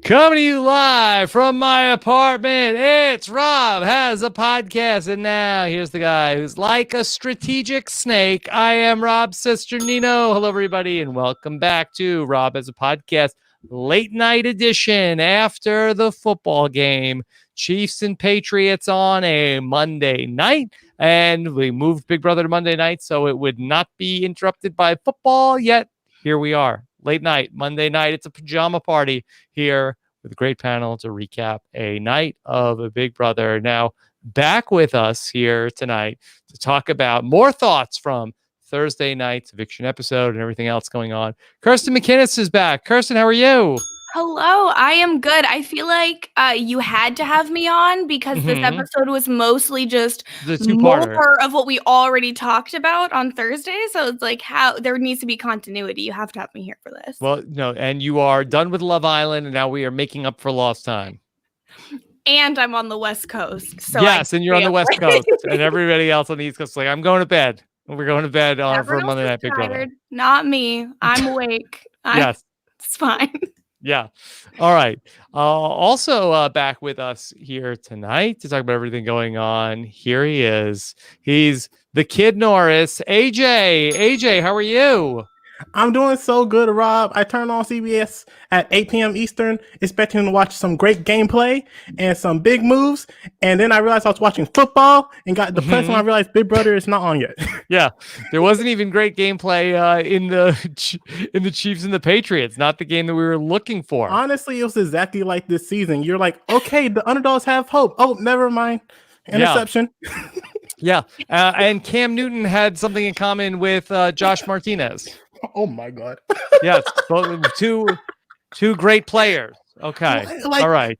Coming to you live from my apartment, it's Rob Has a Podcast. And now here's the guy who's like a strategic snake. I am Rob's sister, Nino. Hello, everybody, and welcome back to Rob Has a Podcast, late night edition after the football game. Chiefs and Patriots on a Monday night. And we moved Big Brother to Monday night, so it would not be interrupted by football. Yet, here we are. Late night, Monday night. It's a pajama party here with a great panel to recap a night of a Big Brother. Now, back with us here tonight to talk about more thoughts from Thursday night's eviction episode and everything else going on. Kirsten McInnes is back. Kirsten, how are you? Hello, I am good. I feel like you had to have me on because this episode was mostly just more of what we already talked about on Thursday. So it's like how there needs to be continuity. You have to have me here for this. Well, no, and you are done with Love Island, and now we are making up for lost time. And I'm on the West Coast. So yes, and you're on the West Coast, and everybody else on the East Coast is like, I'm going to bed. We're going to bed for Monday Night Big Brother. Not me. I'm awake. Yes. It's fine. Yeah. All right. Also back with us here tonight to talk about everything going on. Here he is. He's the Kid Norris. AJ. AJ, how are you? I'm doing so good, Rob. I turned on CBS at 8 p.m. Eastern, expecting to watch some great gameplay and some big moves. And then I realized I was watching football and got depressed when I realized Big Brother is not on yet. Yeah, there wasn't even great gameplay in the Chiefs and the Patriots. Not the game that we were looking for. Honestly, it was exactly like this season. You're like, okay, the underdogs have hope. Oh, never mind. Interception. Yeah. And Cam Newton had something in common with Josh Martinez. Oh my God. Yes, two great players. Okay. All right.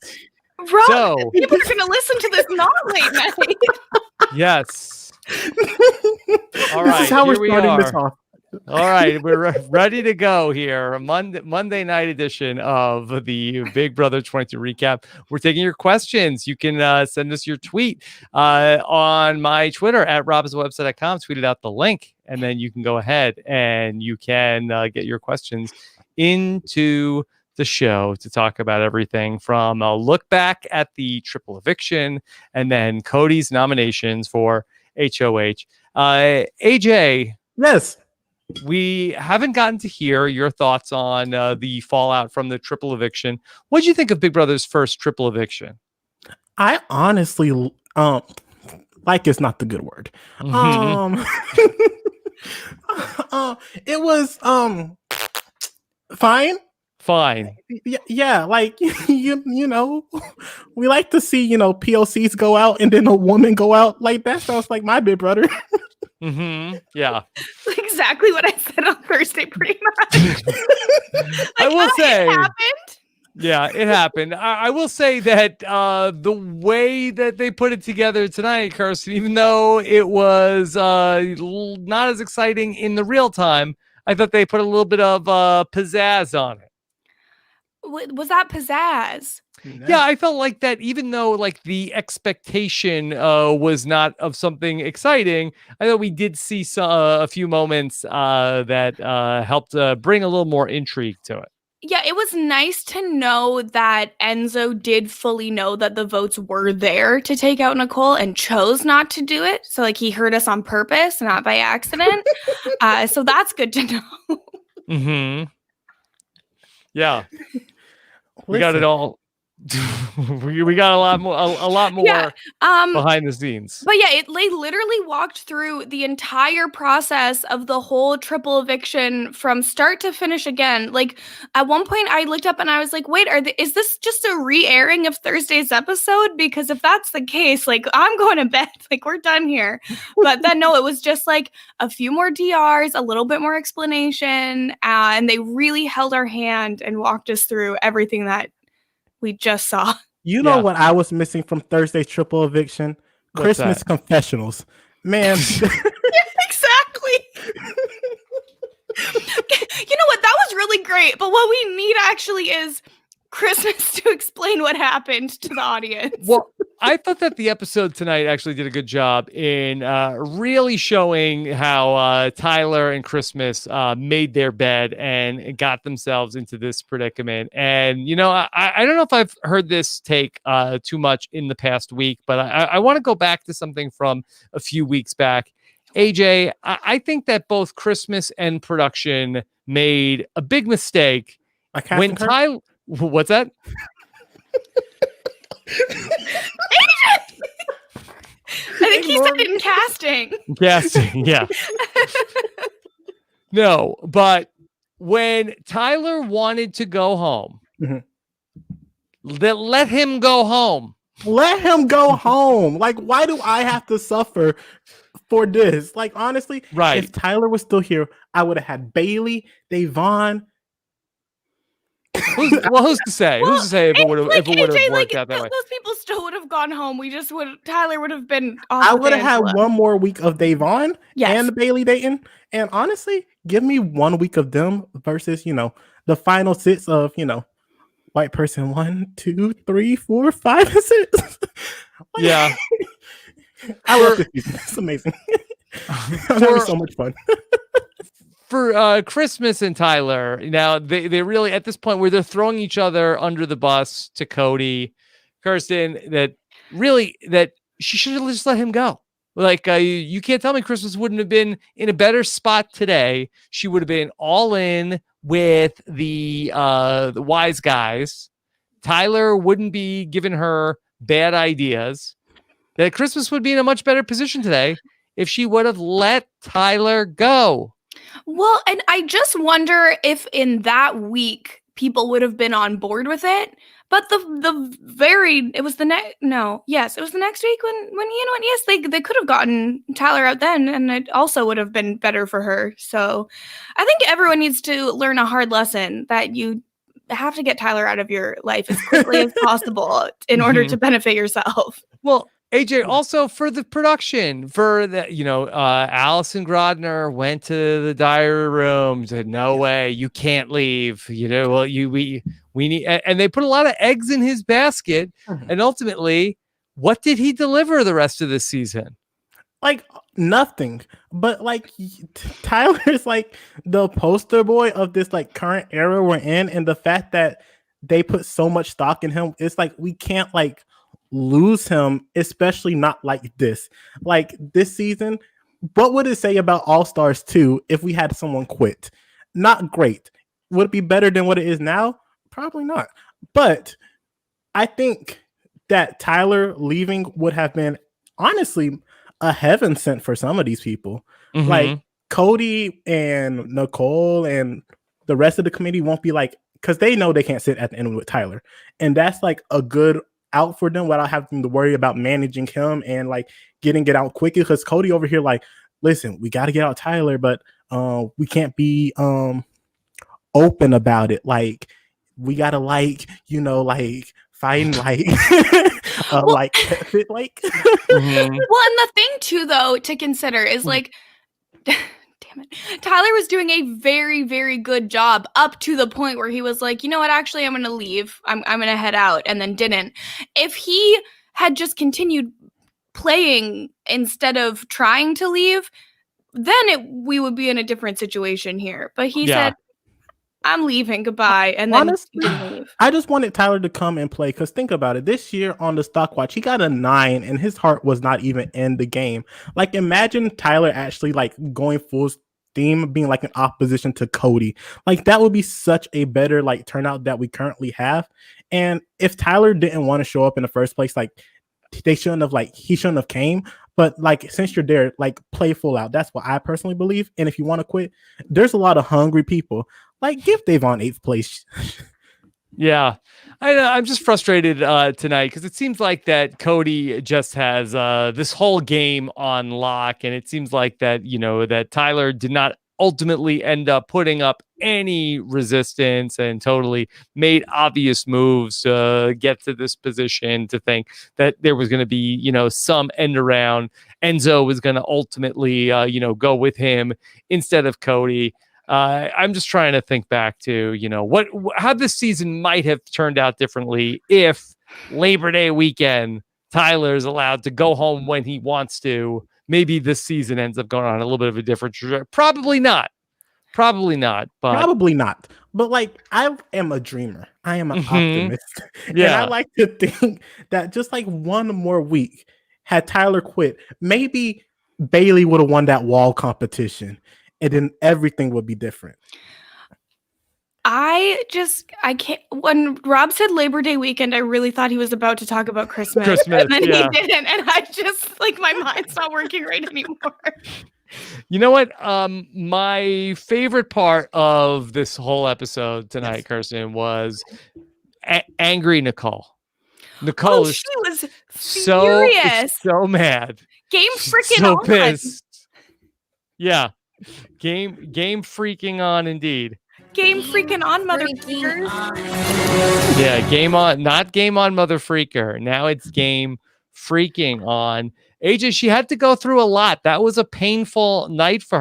Rob, so people are going to listen to this not late night. Yes. All right. This is how we're starting this off. All right, we're ready to go here. A Monday night edition of the Big Brother 22 recap. We're taking your questions. You can send us your tweet on my Twitter at robswebsite.com. Tweet it out the link, and then you can go ahead and you can get your questions into the show to talk about everything from a look back at the triple eviction and then Cody's nominations for HOH. AJ. Yes. We haven't gotten to hear your thoughts on the fallout from the triple eviction. What did you think of Big Brother's first triple eviction? I honestly, like is not the good word. It was fine. Fine. Yeah, like you know, we like to see POCs go out and then a woman go out. Like that sounds like my Big Brother. Yeah. Exactly what I said on Thursday, pretty much. I will say it happened. Yeah, it happened. I will say that the way that they put it together tonight, Kirsten, even though it was not as exciting in the real time, I thought they put a little bit of pizzazz on it. Was that pizzazz? Yeah, I felt like that even though like the expectation was not of something exciting, I thought we did see a few moments that helped bring a little more intrigue to it. Yeah, it was nice to know that Enzo did fully know that the votes were there to take out Nicole and chose not to do it. So like he heard us on purpose, not by accident. So that's good to know. Yeah. We got it all. we got a lot more behind the scenes. But yeah, they literally walked through the entire process of the whole triple eviction from start to finish again. Like at one point I looked up and I was like, wait, is this just a re-airing of Thursday's episode? Because if that's the case, like I'm going to bed, like we're done here. But then no, it was just like a few more DRs, a little bit more explanation, and they really held our hand and walked us through everything that we just saw. You know what I was missing from Thursday's triple eviction? Christmas confessionals. Man. Yeah, exactly. You know what? That was really great. But what we need actually is Christmas to explain what happened to the audience. Well, I thought that the episode tonight actually did a good job in really showing how Tyler and Christmas made their bed and got themselves into this predicament. And, you know, I don't know if I've heard this take too much in the past week, but I want to go back to something from a few weeks back. AJ, I think that both Christmas and production made a big mistake when Tyler... What's that? I think he said in casting. Casting, yeah. No, but when Tyler wanted to go home, let him go home. Let him go home. Like, why do I have to suffer for this? Like, honestly, right. If Tyler was still here, I would have had Bailey, Davon. Who's to say? Who's to say if it would have worked out that way? Those people still would have gone home. Tyler would have been off. I would have had one more week of Davon and Bailey Dayton. And honestly, give me 1 week of them versus, you know, the final 6 of, you know, white person 1, 2, 3, 4, 5, and 6. Yeah. I love this season. It's amazing. I'm having so much fun. For Christmas and Tyler, now they really at this point where they're throwing each other under the bus to Cody, Kirsten, that she should have just let him go. Like you can't tell me Christmas wouldn't have been in a better spot today. She would have been all in with the wise guys. Tyler wouldn't be giving her bad ideas. That Christmas would be in a much better position today if she would have let Tyler go. Well, and I just wonder if in that week people would have been on board with it. But it was the next week when Ian went. Yes, they could have gotten Tyler out then, and it also would have been better for her. So I think everyone needs to learn a hard lesson that you have to get Tyler out of your life as quickly as possible in order to benefit yourself. Well, AJ, also for the production, for the, you know, Allison Grodner went to the diary room, said, no way, you can't leave. You know, well, we need, and they put a lot of eggs in his basket. And ultimately, what did he deliver the rest of this season? Like nothing. But like Tyler is like the poster boy of this like current era we're in, and the fact that they put so much stock in him, it's like we can't like lose him, especially not like this. Like this season, what would it say about All Stars 2 if we had someone quit? Not great. Would it be better than what it is now? Probably not. But I think that Tyler leaving would have been honestly a heaven sent for some of these people. Like Cody and Nicole and the rest of the committee won't be like, because they know they can't sit at the end with Tyler, and that's like a good out for them without having to worry about managing him and like getting it out quickly. Because Cody over here, like, listen, we got to get out Tyler, but we can't be open about it. Like, we gotta like, you know, like find like like fit like. Well, and the thing too, though, to consider is like, damn it, Tyler was doing a very, very good job up to the point where he was like, you know what, actually, I'm gonna leave. I'm gonna head out, and then didn't. If he had just continued playing instead of trying to leave, then we would be in a different situation here. But he said, I'm leaving, goodbye, and then honestly, leave. I just wanted Tyler to come and play, because think about it. This year on the stock watch, he got a 9, and his heart was not even in the game. Like, imagine Tyler actually like going full steam, being like an opposition to Cody. Like, that would be such a better like turnout that we currently have. And if Tyler didn't want to show up in the first place, like he shouldn't have came. But like, since you're there, like play full out. That's what I personally believe. And if you want to quit, there's a lot of hungry people. Like, give Davon 8th place. Yeah, I'm just frustrated tonight because it seems like that Cody just has this whole game on lock, and it seems like that, you know, that Tyler did not ultimately end up putting up any resistance and totally made obvious moves to get to this position, to think that there was going to be, you know, some end around. Enzo was going to ultimately, you know, go with him instead of Cody. I'm just trying to think back to, how this season might have turned out differently if Labor Day weekend, Tyler's allowed to go home when he wants to. Maybe this season ends up going on a little bit of a different trajectory. Probably not. But Probably not. But like, I am a dreamer. I am an optimist. And I like to think that just like one more week, had Tyler quit, maybe Bailey would have won that wall competition, and then everything would be different. I can't. When Rob said Labor Day weekend, I really thought he was about to talk about Christmas. And then he didn't. And I just, like, my mind's not working right anymore. You know what? My favorite part of this whole episode tonight, Kirsten, was angry Nicole. Nicole she was furious. So mad. Game freaking so on. Pissed. Yeah. Game freaking on indeed. Game freaking on, mother freakers. Yeah, game on, not game on, mother freaker. Now it's game freaking on. AJ, she had to go through a lot. That was a painful night for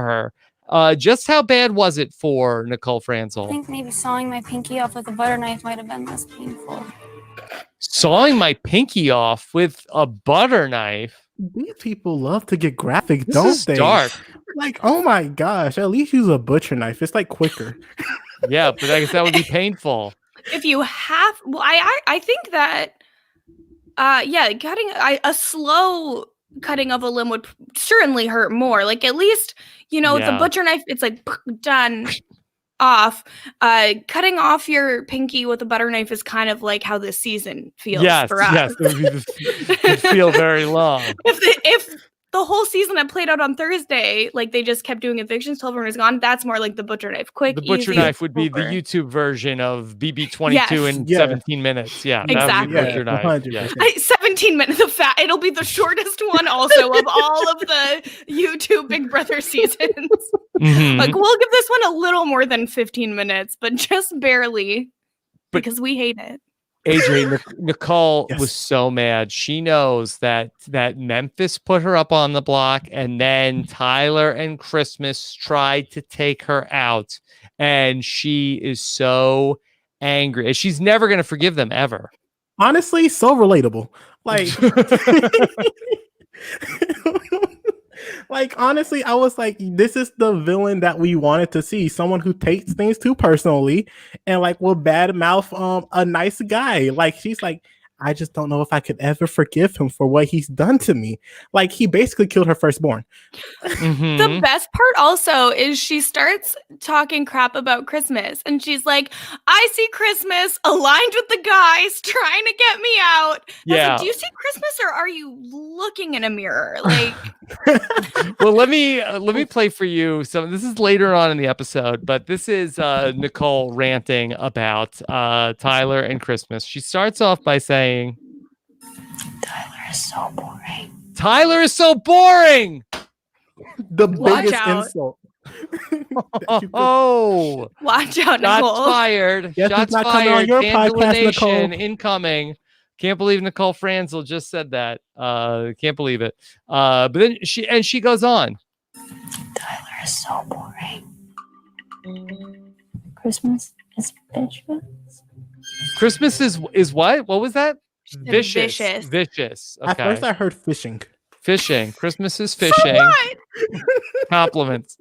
her. Just how bad was it for Nicole Franzel? I think maybe sawing my pinky off with a butter knife might have been less painful. Sawing my pinky off with a butter knife? These people love to get graphic, don't they? Dark. Like, oh my gosh, at least use a butcher knife. It's like quicker. Yeah, but I guess that would be painful. If you have, well, I think that, cutting a slow cutting of a limb would certainly hurt more. Like, at least, with a butcher knife, it's like done. Off. Cutting off your pinky with a butter knife is kind of like how this season feels for us. Yes, it would feel very long. If the whole season had played out on Thursday, like they just kept doing evictions till everyone was gone, that's more like the butcher knife. Quick, the butcher easy, knife would be the YouTube version of BB22 in 17 minutes. Yeah, exactly. That would be butcher knife. Yeah. 17 minutes of fat. It'll be the shortest one also of all of the YouTube Big Brother seasons. Like, we'll give this one a little more than 15 minutes, but just barely because we hate it. AJ, Nicole was so mad. She knows that Memphis put her up on the block, and then Tyler and Christmas tried to take her out, and she is so angry. And she's never going to forgive them ever. Honestly, so relatable. Like, like, honestly, I was like, this is the villain that we wanted to see. Someone who takes things too personally and like will badmouth a nice guy. Like, she's like, I just don't know if I could ever forgive him for what he's done to me. Like, he basically killed her firstborn. The best part also is she starts talking crap about Christmas, and she's like, I see Christmas aligned with the guys trying to get me out. Yeah. Like, do you see Christmas, or are you looking in a mirror? Like, well, let me play for you. So this is later on in the episode, but this is Nicole ranting about Tyler and Christmas. She starts off by saying, Tyler is so boring. Tyler is so boring. The biggest insult. Oh, watch out, Nicole. Shots fired. Yes, Shots not fired. on your podcast, Nicole. Incoming. Can't believe Nicole Franzel just said that. Can't believe it. But then she goes on. Tyler is so boring. Christmas is vicious. Christmas is what? What was that? Vicious. Vicious. Okay. At first, I heard fishing. Fishing. Christmas is fishing. Compliments.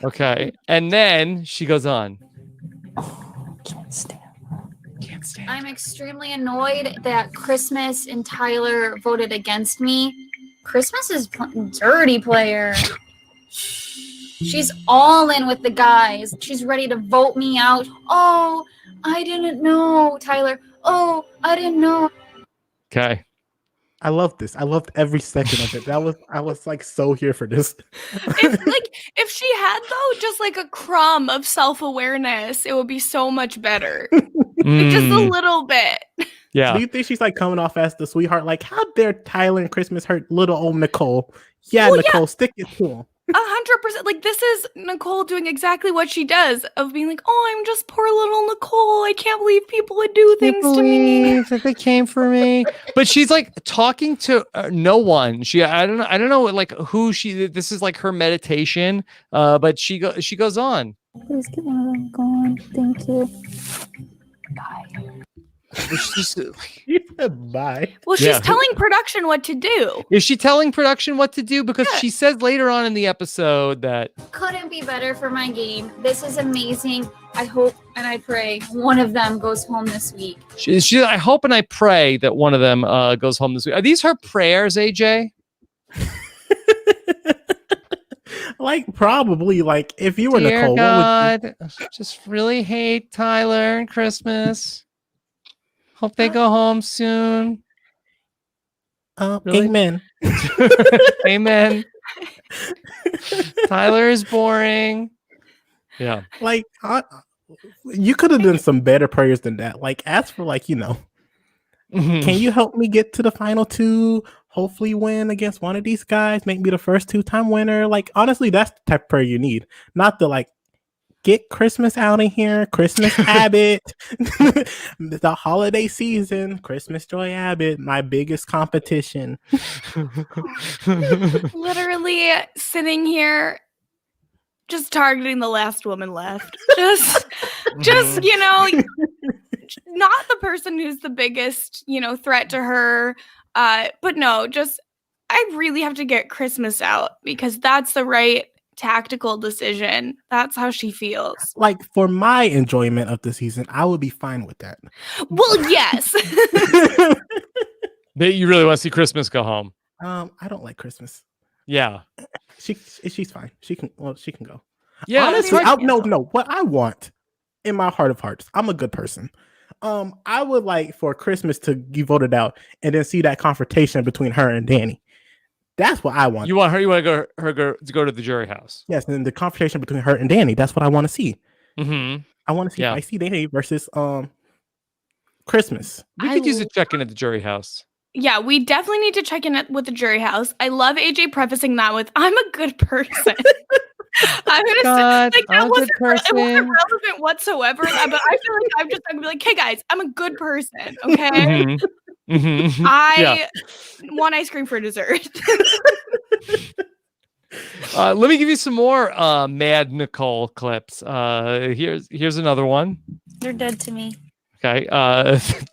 Okay. And then she goes on. Can't stand. I'm extremely annoyed that Christmas and Tyler voted against me. Christmas is dirty player. She's all in with the guys. She's ready to vote me out. Oh, I didn't know, Tyler. Oh, I didn't know. Okay. I loved this. I loved every second of it. I was like so here for this. If she had though just like a crumb of self-awareness, it would be so much better. Like, just a little bit. Yeah. Do you think she's like coming off as the sweetheart? Like, how dare Tyler and Christmas hurt little old Nicole? Yeah, well, Nicole, stick it to him. 100%. Like, this is Nicole doing exactly what she does of being like, oh, I'm just poor little Nicole. I can't believe people would do things to me. That they came for me. But she's like talking to no one. I don't know like who she. This is like her meditation. But she goes on. Please get one of them gone. Thank you. Bye. She's just, You said bye. Well, she's telling production what to do. is she telling production what to do? Because she says later on in the episode that Couldn't be better for my game. This is amazing. I hope and I pray one of them goes home this week. I hope and I pray that one of them goes home this week. Are these her prayers, AJ? Like, probably, like, if you were Dear Nicole, God, just really hate Tyler and Christmas. Hope they go home soon. Really? Amen. Amen. Tyler is boring. Yeah. Like, you could have done some better prayers than that. Like, ask for, like, can you help me get to the final two? Hopefully win against one of these guys. Make me the first 2-time winner. Like, honestly, that's the type of prayer you need. Not the, like, get Christmas out of here. Christmas Abbott. The holiday season. Christmas Joy Abbott. My biggest competition. Literally sitting here just targeting the last woman left. Just not the person who's the biggest, threat to her. But no, I really have to get Christmas out because that's the right tactical decision. That's how she feels. Like, for my enjoyment of the season, I would be fine with that. Well, yes. You really want to see Christmas go home? I don't like Christmas. Yeah. She's fine. She can go. Yeah. Honestly, no. What I want in my heart of hearts, I'm a good person. I would like for Christmas to be voted out and then see that confrontation between her and Danny. That's what I want. You want to go to the jury house? Yes, and the confrontation between her and Danny. That's what I want to see. Mm-hmm. I want to see Icy Danny versus Christmas. We could use a check-in at the jury house. Yeah, we definitely need to check in with the jury house. I love AJ prefacing that with, I'm a good person. I'm gonna say, like, that wasn't relevant whatsoever. But I feel like I'm gonna be like, hey guys, I'm a good person, okay? Mm-hmm. Mm-hmm. I want ice cream for dessert. Let me give you some more Mad Nicole clips. Here's another one. They're dead to me. Okay,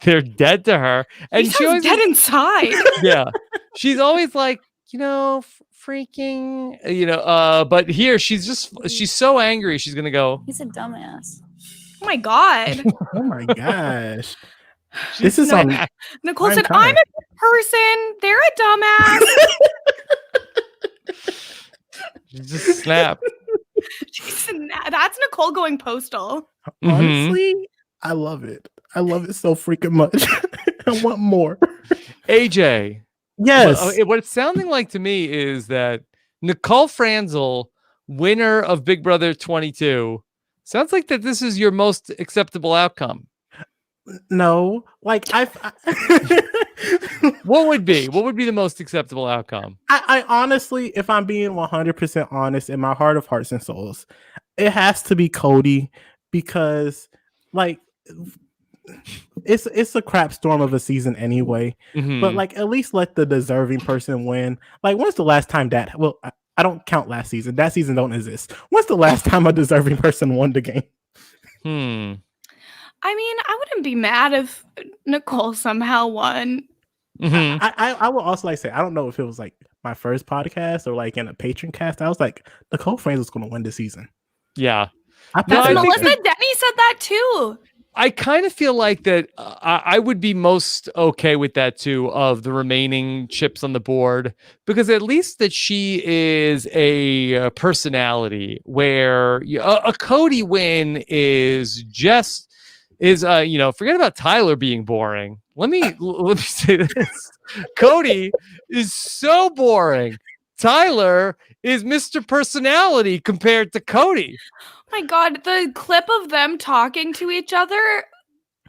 they're dead to her, and she always dead inside. Yeah, she's always like, freaking, but here she's so angry. She's gonna go. He's a dumbass. Oh my God. Oh my gosh. This is on Nicole said, I'm a good person. They're a dumbass. She just snapped. That's Nicole going postal. Honestly, I love it. I love it so freaking much. I want more. AJ. Yes. What it's sounding like to me is that Nicole Franzel, winner of Big Brother 22, sounds like that this is your most acceptable outcome. No, like what would be the most acceptable outcome? I honestly, if I'm being 100% honest, in my heart of hearts and souls, it has to be Cody, because like it's a crap storm of a season anyway. Mm-hmm. But like, at least let the deserving person win. Like, when's the last time that? Well, I don't count last season. That season don't exist. When's the last time a deserving person won the game? I mean, I wouldn't be mad if Nicole somehow won. Mm-hmm. I will also say, I don't know if it was like my first podcast or like in a patron cast. I was like, Nicole Franzel is going to win this season. Yeah. Melissa Denny said that too. I kind of feel like that I would be most okay with that too, of the remaining chips on the board, because at least that she is a personality, where a Cody win is forget about Tyler being boring. Let me say this. Cody is so boring. Tyler is Mr. Personality compared to Cody. Oh my God, the clip of them talking to each other.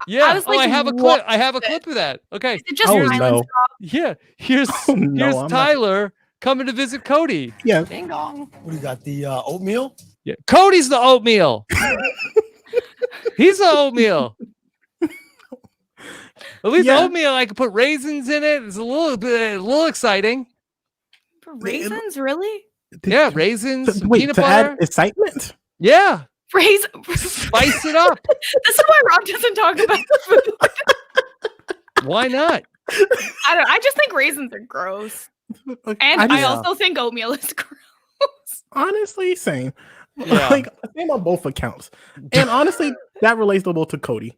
Yeah, I was like, I have a clip of that. Okay, is it just no. Yeah, here's Tyler coming to visit Cody. Yeah. Ding dong. What do you got? The oatmeal? Yeah. Cody's the oatmeal. He's the oatmeal. At least oatmeal, I can put raisins in it. It's a little exciting. Raisins, really? Yeah, raisins, Wait, peanut to butter. add excitement? Yeah. Spice it up. This is why Rob doesn't talk about food. Why not? I just think raisins are gross. And I also think oatmeal is gross. Honestly, same. Yeah. Like, same on both accounts. And honestly, that relatable to Cody.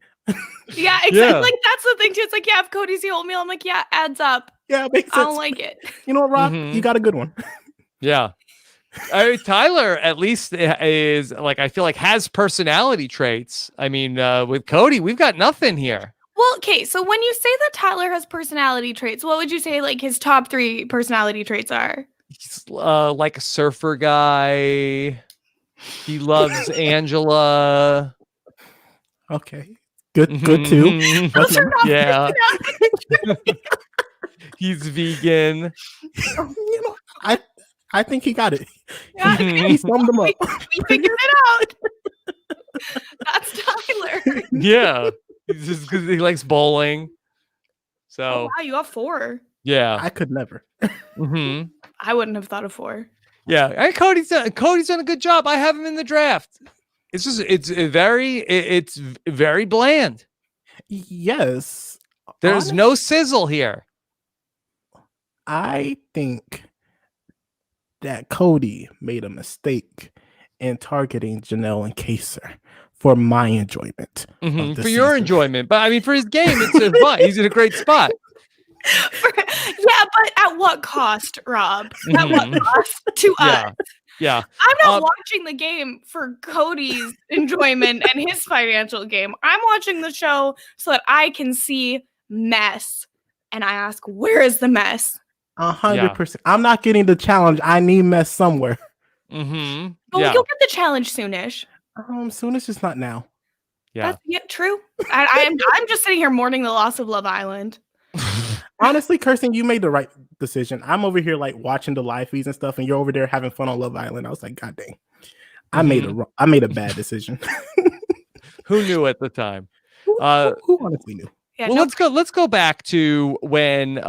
Yeah, exactly. Yeah. Like, that's the thing, too. It's like, yeah, if Cody's the oatmeal, I'm like, yeah, adds up. Yeah, it makes sense. I don't like it. You know what, Rob? Mhm. You got a good one. Yeah. Tyler, at least, is like, I feel like has personality traits. I mean, with Cody, we've got nothing here. Well, okay, so when you say that Tyler has personality traits, what would you say like his top 3 personality traits are? He's like a surfer guy. He loves Angela. Okay. Good too. Those are not Yeah. personality He's vegan. You know, I think he got it. Yeah, He summed them up. we figured it out. That's Tyler. Yeah. He's just because he likes bowling. Oh, So wow, you have 4. yeah. I could never. Mm-hmm. I wouldn't have thought of 4. Yeah. And Cody's done a good job. I have him in the draft. It's very bland. Yes. There's no sizzle here. I think that Cody made a mistake in targeting Janelle and Kaser for my enjoyment. Mhm, of for the your season. enjoyment. But I mean, for his game, it's fun. He's in a great spot. Yeah, but at what cost, Rob? At what cost to Yeah. us? Yeah. I'm not watching the game for Cody's enjoyment and his financial game. I'm watching the show so that I can see mess. And I ask, where is the mess? 100%. I'm not getting the challenge. I need mess somewhere. Mm-hmm. Oh, Yeah. you'll get the challenge soonish. Soon as it's not now. Yeah. That's true. I'm just sitting here mourning the loss of Love Island. Honestly, Kirsten, you made the right decision. I'm over here like watching the live feeds and stuff, and you're over there having fun on Love Island. I was like, God dang, I made a bad decision. Who knew at the time? Who honestly knew? Yeah, Well, let's go back to when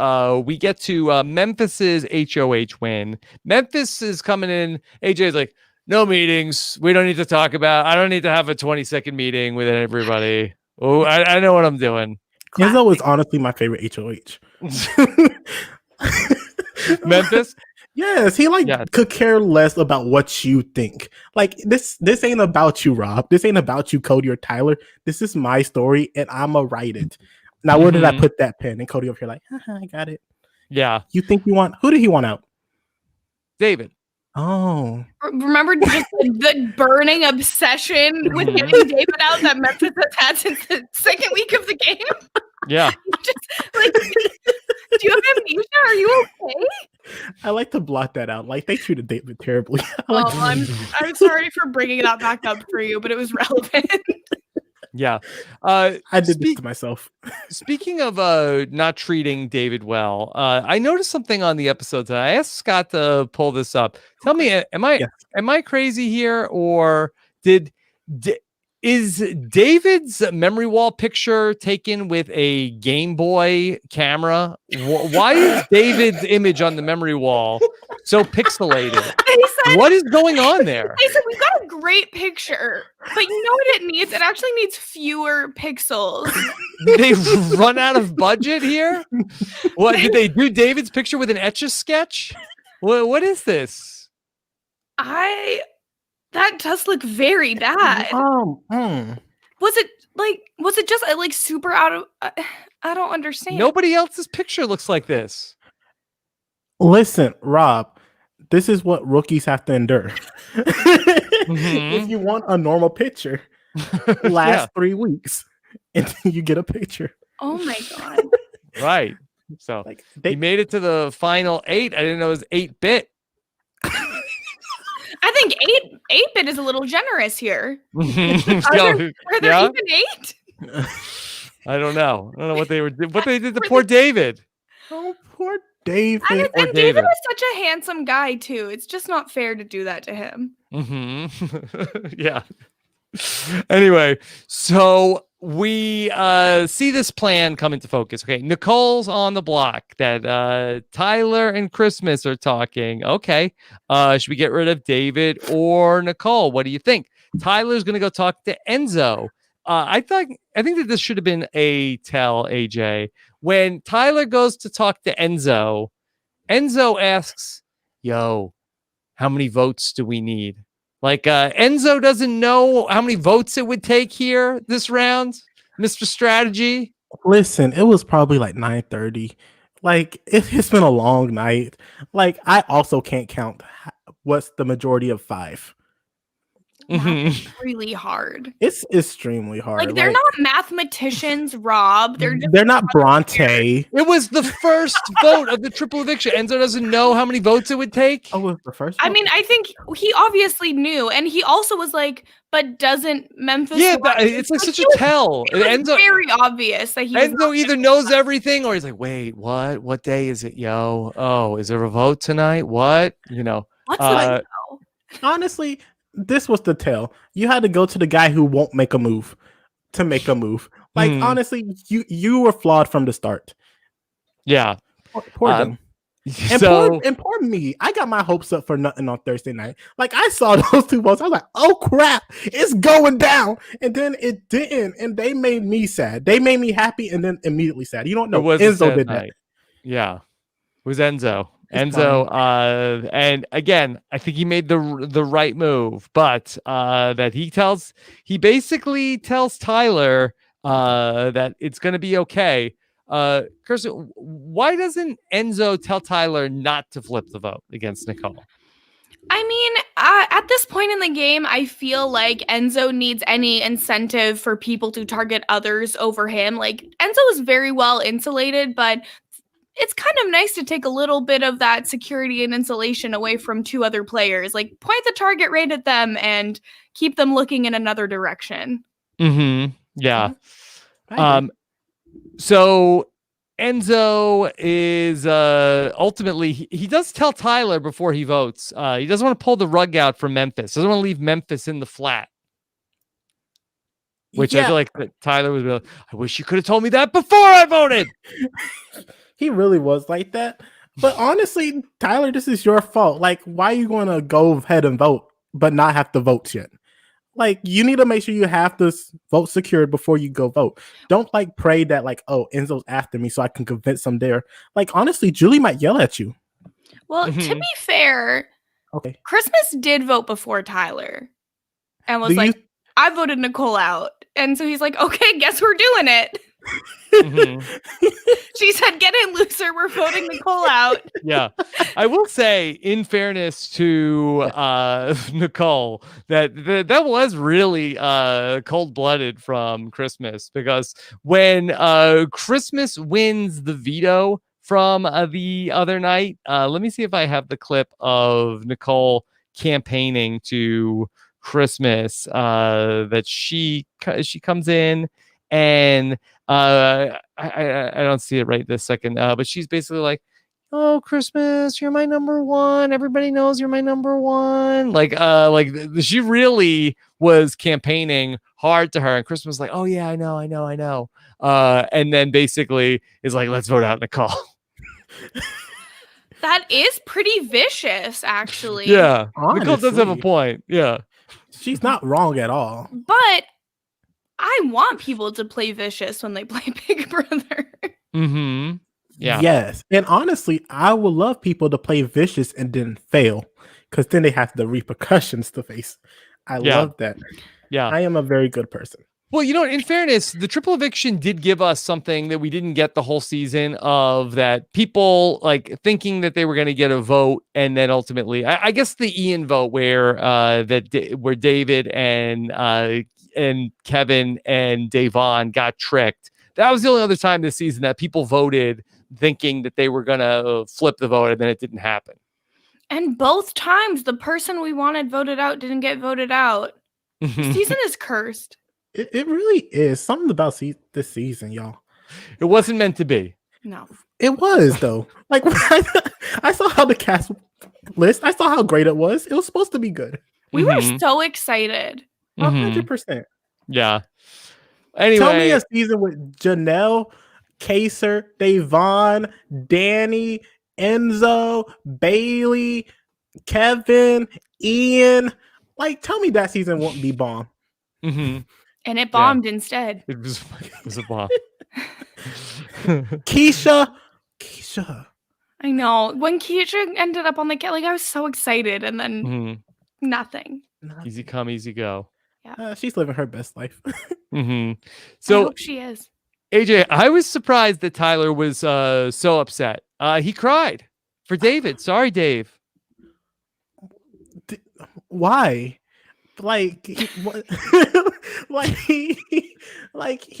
we get to Memphis's HOH win. Memphis is coming in. AJ's like, no meetings. We don't need to talk about. I don't need to have a 20-second meeting with everybody. Oh, I know what I'm doing. Enzo is honestly my favorite HOH. Memphis. Yes, he could care less about what you think. Like this ain't about you, Rob. This ain't about you, Cody or Tyler. This is my story, and I'ma write it. Now, where did I put that pen? And Cody over here like, I got it. Yeah. You think you want? Who did he want out? David. Oh. Remember just the burning obsession with getting David out that Memphis has had since the second week of the game? Yeah. Just like, do you have amnesia? Are you okay? I like to blot that out. Like they treated David terribly. I'm sorry for bringing that back up for you, but it was relevant. Yeah. I did this to myself. Speaking of not treating David well, I noticed something on the episodes. I asked Scott to pull this up. Tell me, am I crazy here, or is David's memory wall picture taken with a Game Boy camera? Why is David's image on the memory wall so pixelated? What is going on there? They said, we've got a great picture, but you know what it needs? It actually needs fewer pixels. Did they run out of budget here? What did they do? David's picture with an Etch-a-Sketch? What is this? That does look very bad. Was it just like super out of? I don't understand. Nobody else's picture looks like this. Listen, Rob, this is what rookies have to endure. If you want a normal picture, last 3 weeks, and you get a picture. Oh my god! Right. So he made it to the final 8. I didn't know it was 8-bit. I think 8-bit is a little generous here. Are there even 8? I don't know. I don't know what they did to poor David. Oh, poor David. Or And David David. is such a handsome guy too. It's just not fair to do that to him. Yeah. Anyway, so we see this plan come into focus. Okay, Nicole's on the block that Tyler and Christmas are talking. Okay, should we get rid of David or Nicole? What do you think? Tyler's gonna go talk to Enzo. I think that this should have been a tell, AJ. When Tyler goes to talk to Enzo, Enzo asks, "Yo, how many votes do we need?" Like Enzo doesn't know how many votes it would take here this round, Mr. Strategy. Listen, it was probably like 9:30. Like it's been a long night. Like I also can't count what's the majority of 5. Math is really hard. It's extremely hard. Like they're not mathematicians, Rob. They're not Bronte. It was the first vote of the triple eviction. Enzo doesn't know how many votes it would take. Oh, it was the first I one? mean, I think he obviously knew, and he also was like, "But doesn't Memphis?" Yeah, want but it?" it's like such a It was- tell. It was Enzo very obvious that he. Was Enzo either knows everything or he's like, wait, what? What day is it, yo? Oh, is there a vote tonight? What? You know. What's Uh, Honestly, this was the tell. You had to go to the guy who won't make a move to make a move. Like honestly, you were flawed from the start. Yeah. Poor them. And, So poor me. I got my hopes up for nothing on Thursday night. Like I saw those 2 votes. I was like, oh crap, it's going down. And then it didn't. And they made me sad. They made me happy and then immediately sad. You don't know. it was a Enzo sad did night. that. Yeah. It was Enzo. It's And again, I think he made the right move, but he basically tells Tyler that it's going to be okay. Kirsten, why doesn't Enzo tell Tyler not to flip the vote against Nicole? I mean, at this point in the game, I feel like Enzo needs any incentive for people to target others over him. Like Enzo is very well insulated, but it's kind of nice to take a little bit of that security and insulation away from 2 other players. Like point the target right at them and keep them looking in another direction. Yeah. So Enzo is ultimately he does tell Tyler before he votes. He doesn't want to pull the rug out from Memphis. Doesn't want to leave Memphis in the flat. Which I feel like Tyler was like, I wish you could have told me that before I voted. He really was like that. But honestly, Tyler, this is your fault. Like, why are you going to go ahead and vote, but not have the votes yet? Like, you need to make sure you have this vote secured before you go vote. Don't like pray that like, oh, Enzo's after me so I can convince him there. Like, honestly, Julie might yell at you. Well, to be fair, okay, Christmas did vote before Tyler and was like, I voted Nicole out. And so he's like, okay, guess we're doing it. She said, get in, loser. We're voting Nicole out. Yeah. I will say, in fairness to Nicole, that was really cold-blooded from Christmas, because when Christmas wins the veto from the other night, let me see if I have the clip of Nicole campaigning to Christmas that she comes in and I don't see it right this second, but she's basically like, oh, Christmas, you're my number one. Everybody knows you're my number one. Like she really was campaigning hard to her, and Christmas was like, oh yeah, I know. And then basically is like, let's vote out Nicole. That is pretty vicious, actually. Yeah, honestly, Nicole does have a point. Yeah, she's not wrong at all. But I want people to play vicious when they play Big Brother. Yeah. Yes. And honestly, I would love people to play vicious and then fail, because then they have the repercussions to face. I love that. Yeah. I am a very good person. Well, in fairness, the triple eviction did give us something that we didn't get the whole season of, that people like thinking that they were going to get a vote, and then ultimately, I guess the Ian vote where where David and Kevin and Davon got tricked. That was the only other time this season that people voted thinking that they were going to flip the vote, and then it didn't happen. And both times, the person we wanted voted out didn't get voted out. The season is cursed. It really is something about this season, y'all. It wasn't meant to be. No. It was though. Like I saw how the cast list. I saw how great it was. It was supposed to be good. We were so excited. 100%. Yeah. Tell me Anyway, a season with Janelle, Kaser, Davon, Danny, Enzo, Bailey, Kevin, Ian. Like, tell me that season won't be bomb. And it bombed instead. it was a bomb. Keisha. I know. When Keisha ended up on the like I was so excited, and then nothing. Easy come, easy go. She's living her best life. I So hope she is. AJ, I was surprised that Tyler was so upset. He cried for David. Sorry, Dave. Why? Like, he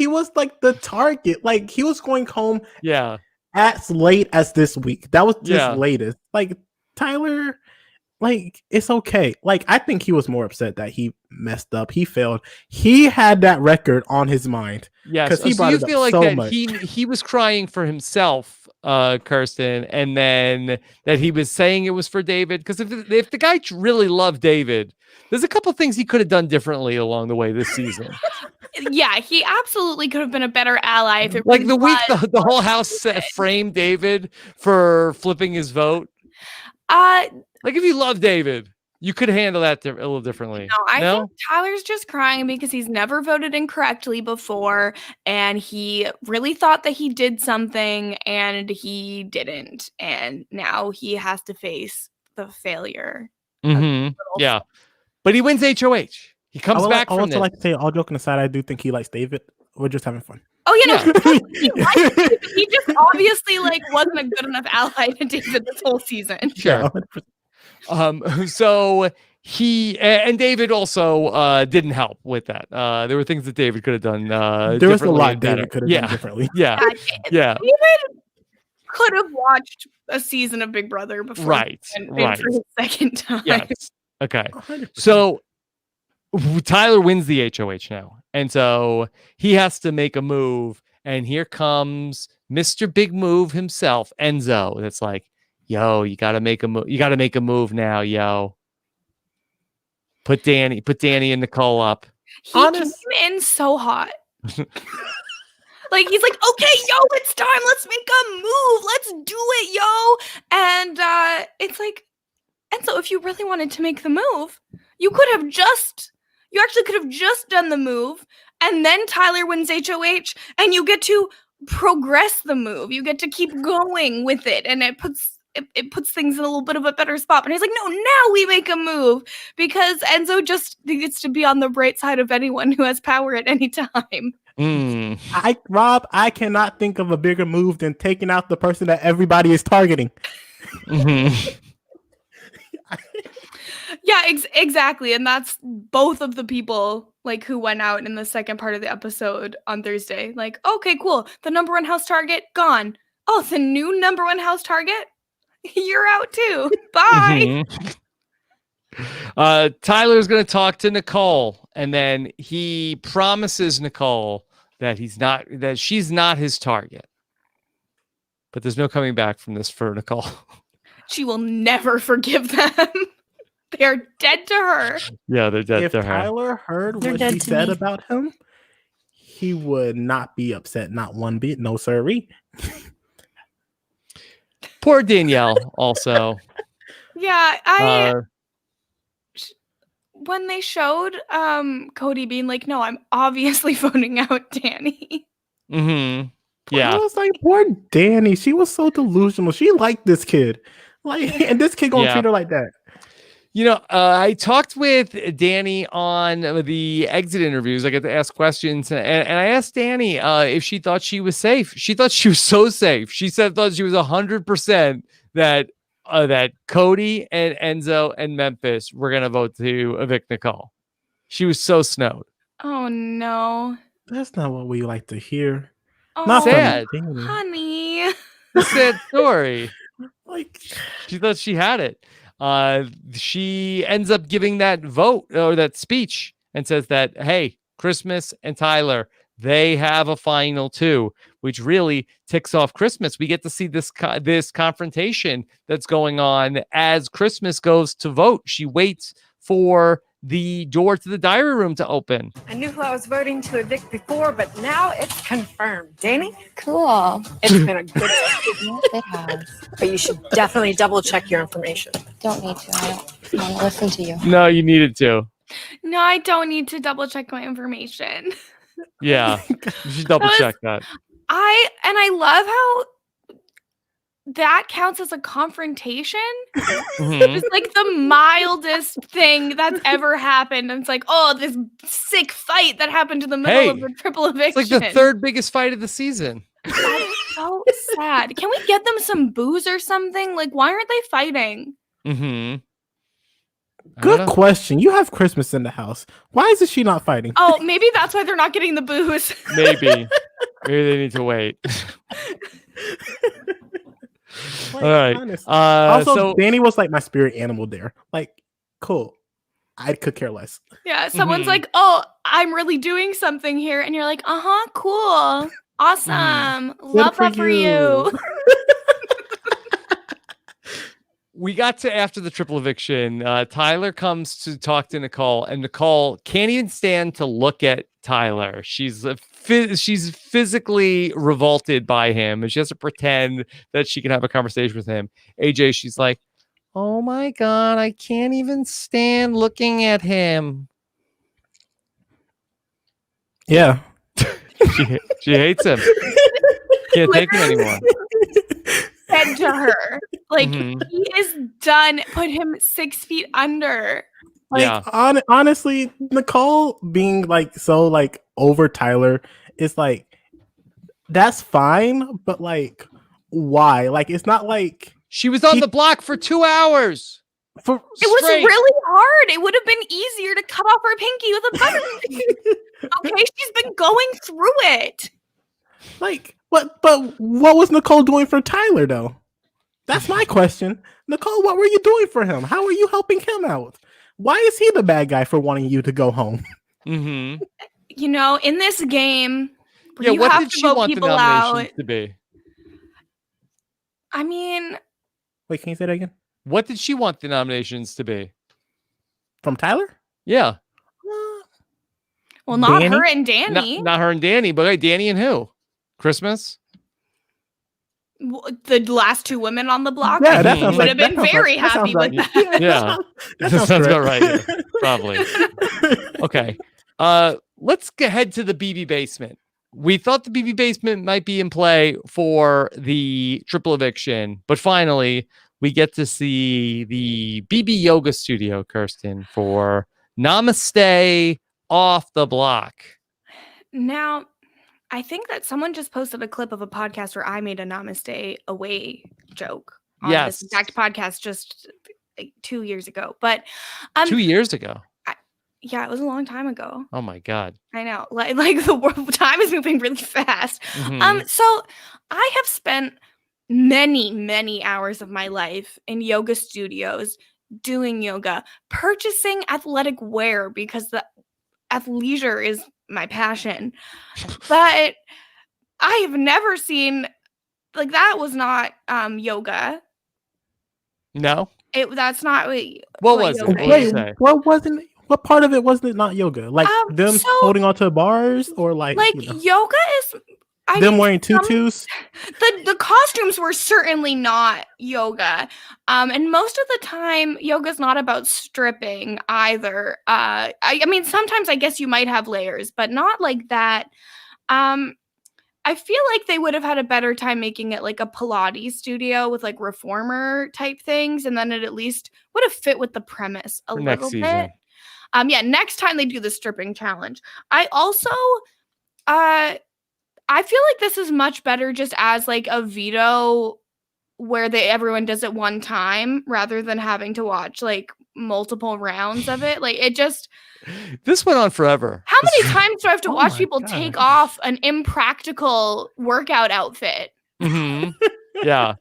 was like the target. Like, he was going home. Yeah. As late as this week. That was just latest. Like, Tyler, like, it's okay. Like, I think he was more upset that he messed up. He failed. He had that record on his mind. Yes. Because he So brought you it up feel like so that much. he was crying for himself, Kirsten, and then that he was saying it was for David. Because if the guy really loved David, there's a couple things he could have done differently along the way this season. Yeah, he absolutely could have been a better ally if it Like the week was. the whole house framed David for flipping his vote. Like if you love David, you could handle that a little differently. No, I think Tyler's just crying because he's never voted incorrectly before, and he really thought that he did something, and he didn't, and now he has to face the failure. Yeah, but he wins HOH. He comes back from this. I like to say, all joking aside, I do think he likes David. We're just having fun. Oh, you know, he just obviously like wasn't a good enough ally to David this whole season. Sure. So he and David also didn't help with that. There were things that David could have done. There was a lot David could have done differently. Yeah. David could have watched a season of Big Brother before, right. For his second time. Yes. Okay. 100%. So Tyler wins the HOH now, and so he has to make a move. And here comes Mr. Big Move himself, Enzo. That's like, yo, you got to make a move. You got to make a move now, yo. Put Danny and Nicole up. He came in so hot. Like, he's like, okay, yo, it's time. Let's make a move. Let's do it, yo. And it's like, Enzo, if you really wanted to make the move, you actually could have just done the move, and then Tyler wins HOH, and you get to progress the move. You get to keep going with it, and it puts things in a little bit of a better spot. But he's like, no, now we make a move, because Enzo just gets to be on the bright side of anyone who has power at any time. Rob, I cannot think of a bigger move than taking out the person that everybody is targeting. Yeah, exactly. And that's both of the people like who went out in the second part of the episode on Thursday. Like, okay, cool. The number one house target gone. Oh, the new number one house target? You're out too. Bye. Tyler's going to talk to Nicole, and then he promises Nicole that she's not his target. But there's no coming back from this for Nicole. She will never forgive them. They're dead to her. Yeah, they're dead to her. If Tyler heard what she said about him, he would not be upset. Not one bit. No, sirree. Poor Danielle also. Yeah, when they showed Cody being like, no, I'm obviously voting out Danny. Yeah. I was like, poor Danny. She was so delusional. She liked this kid. Like, and this kid gonna treat her like that. You know, I talked with Danny on the exit interviews. I got to ask questions, and I asked Danny if she thought she was safe. She thought she was so safe. She thought she was 100% that Cody and Enzo and Memphis were gonna vote to evict Nicole. She was so snowed. Oh no, that's not what we like to hear. Oh, not sad, honey. Sad story. Like, she thought she had it. She ends up giving that vote or that speech and says that, hey, Christmas and Tyler, they have a final too, which really ticks off Christmas. We get to see this confrontation that's going on as Christmas goes to vote. She waits for the door to the diary room to open. I knew who I was voting to evict before, but now it's confirmed. Danny? Cool. It's been a good time. Yes, it has. But you should definitely double check your information. Don't need to. I don't want to listen to you. No, you needed to. No, I don't need to double check my information. Yeah, you should double check that. I love how that counts as a confrontation. Mhm. It's like the mildest thing that's ever happened. And it's like, oh, this sick fight that happened in the middle of Hey, a triple eviction. It's like the third biggest fight of the season. That's so sad. Can we get them some booze or something? Like, why aren't they fighting? Mm-hmm. Good question. You have Christmas in the house. Why isn't she not fighting? Oh, maybe that's why they're not getting the booze. Maybe they need to wait. Like, All right. honestly. Also, Also, Danny was like my spirit animal there. Like, cool. I could care less. Yeah, someone's Mhm. like, oh, I'm really doing something here. And you're like, uh-huh, cool. Awesome. Love that for you. we got to after the triple eviction. Tyler comes to talk to Nicole, and Nicole can't even stand to look at Tyler. She's physically revolted by him, and she has to pretend that she can have a conversation with him. AJ, she's like, "Oh my god, I can't even stand looking at him." Yeah. She hates him. Can't take him anymore. Said to her, like, Mhm. he is done. Put him 6 feet under. Like, Yeah. honestly, Nicole being like so like over Tyler is like, that's fine, but like, why? Like, it's not like She was on the block for 2 hours. It was really hard. It would have been easier to cut off her pinky with a butter. Okay, she's been going through it. like what? But what was Nicole doing for Tyler though? That's my question. Nicole, what were you doing for him? How are you helping him out? Why is he the bad guy for wanting you to go home? Mm-hmm. You know, in this game, Yeah, you what have did to she vote want the people nominations out. to be? I mean, Wait, can you say that again? What did she want the nominations to be? From Tyler? Yeah. well, not Danny? her and Danny. Not her and Danny, but hey, Danny and who? Christmas? The last two women on the block. Yeah, that I sounds would like- have been that sounds very like- that happy sounds with like- that. Yeah. That Sounds about correct. right. Probably. Okay. Let's head to the BB basement. We thought the BB basement might be in play for the triple eviction, but finally we get to see the BB yoga studio, Kirsten, for Namaste Off the Block. Now, I think that someone just posted a clip of a podcast where I made a Namaste away joke on Yes. this exact podcast just like 2 years ago. But 2 years ago. yeah, it was a long time ago. Oh my God. I know. Like the world time is moving really fast. Mhm. So I have spent many hours of my life in yoga studios doing yoga, purchasing athletic wear because the athleisure is my passion. But I have never seen like that was not yoga. No? That's not What was it? yoga What did Wait, you say? what wasn't? What part of it wasn't it not yoga? Like them so- holding onto bars, or like you know, yoga is them wearing some- tutus? the costumes were certainly not yoga. And most of the time yoga's not about stripping either. I mean sometimes I guess you might have layers, but not like that. I feel like they would have had a better time making it like a Pilates studio with like reformer type things, and then it at least would have fit with the premise a For little next season. bit. Yeah, next time they do the stripping challenge. I also I feel like this is much better just as like a veto where everyone does it one time rather than having to watch like multiple rounds of it. Like it just This went on forever. how many times do I have to Oh watch my people God. take off an impractical workout outfit? Mhm. Yeah.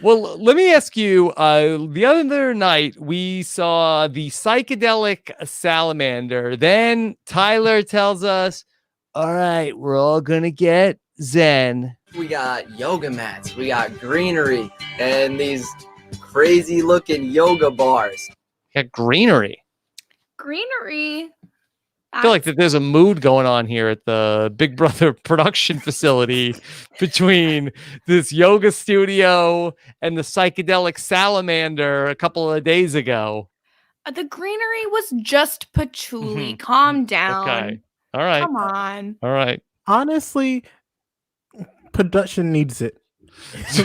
Well, let me ask you, the other night we saw the psychedelic salamander. Then Tyler tells us, all right, we're all going to get zen. We got yoga mats, we got greenery, and these crazy looking yoga bars. Got greenery. Greenery. I feel like that there's a mood going on here at the Big Brother production facility between this yoga studio and the psychedelic salamander a couple of days ago. The greenery was just patchouli. Calm down. Okay. All right. Come on. All right. Honestly, production needs it.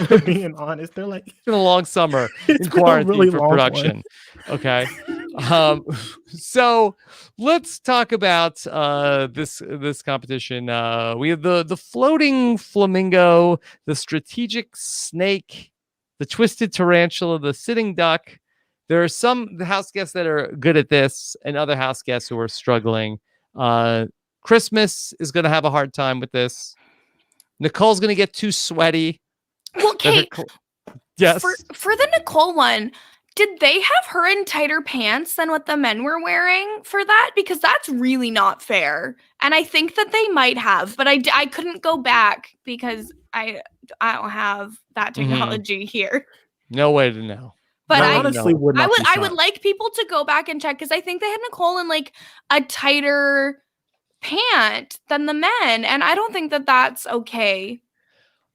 For being honest, they're like, It's been a long summer It's in been a quarantine really for long production. Okay. So let's talk about this competition. We have the floating flamingo, the strategic snake, the twisted tarantula, the sitting duck. There are some house guests that are good at this and other house guests who are struggling. Christmas is going to have a hard time with this. Nicole's going to get too sweaty. Well, Kate, yes. For the Nicole one, did they have her in tighter pants than what the men were wearing for that? Because that's really not fair. And I think that they might have, but I couldn't go back because I don't have that technology here. No way to know. But I honestly would not. I would like people to go back and check because I think they had Nicole in like a tighter pant than the men, and I don't think that that's okay.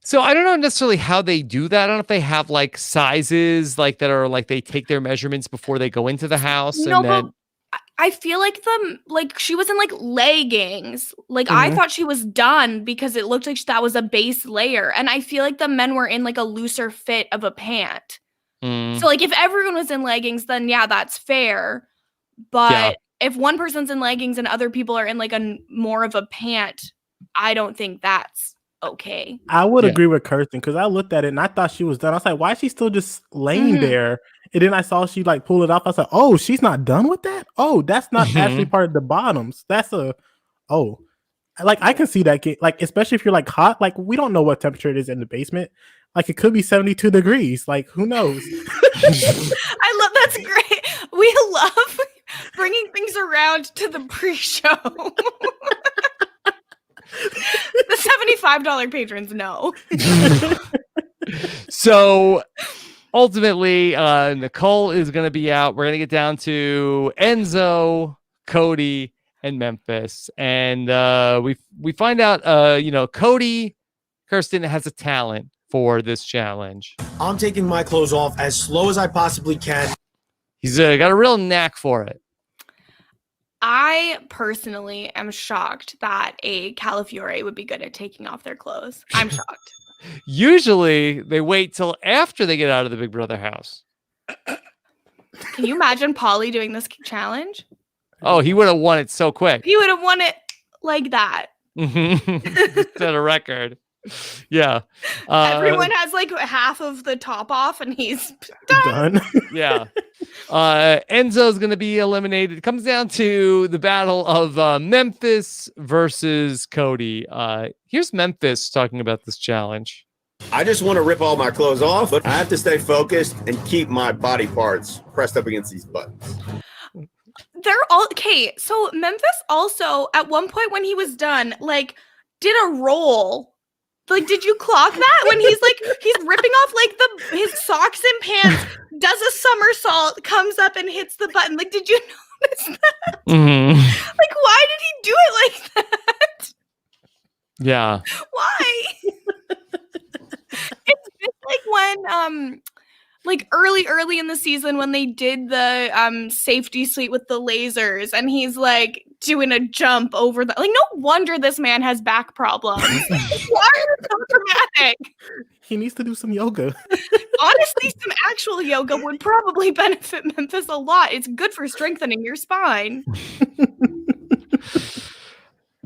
So I don't know necessarily how they do that. I don't know if they have like sizes like that are like they take their measurements before they go into the house. No, and then but I feel like she was in like leggings. Like I thought she was done because it looked like that was a base layer, and I feel like the men were in like a looser fit of a pant. So like if everyone was in leggings, then yeah, that's fair. But if one person's in leggings and other people are in like a more of a pant, I don't think that's okay. I would agree with Kirsten because I looked at it and I thought she was done. I was like, why is she still just laying there? And then I saw she like pull it off. I was like, oh, she's not done with that? Oh, that's not actually part of the bottoms. That's like I can see that. Like, especially if you're like hot, like we don't know what temperature it is in the basement. Like it could be 72 degrees. Like who knows? That's great. We love bringing things around to the pre-show. The $75 patrons know. So ultimately, Nicole is going to be out. We're going to get down to Enzo, Cody, and Memphis, and we find out Cody, Kirsten has a talent for this challenge. I'm taking my clothes off as slow as I possibly can. He's got a real knack for it. I personally am shocked that a Calafiore would be good at taking off their clothes. I'm shocked. Usually they wait till after they get out of the Big Brother house. Can you imagine Pauly doing this challenge? Oh, he would have won it so quick. He would have won it like that. Set a record. Yeah. Everyone has like half of the top off and he's done. Yeah. Enzo's going to be eliminated. It comes down to the battle of Memphis versus Cody. Here's Memphis talking about this challenge. I just want to rip all my clothes off, but I have to stay focused and keep my body parts pressed up against these buttons. They're all okay. So Memphis also at one point when he was done, like did a roll. Like, did you clock that when he's ripping off like his socks and pants, does a somersault, comes up and hits the button? Like, did you notice that? Like, why did he do it like that? Yeah. Why? It's just like when like early in the season when they did the safety suite with the lasers and he's like doing a jump over the like no wonder this man has back problems. Why are you so dramatic? He needs to do some yoga. Honestly, some actual yoga would probably benefit Memphis a lot. It's good for strengthening your spine.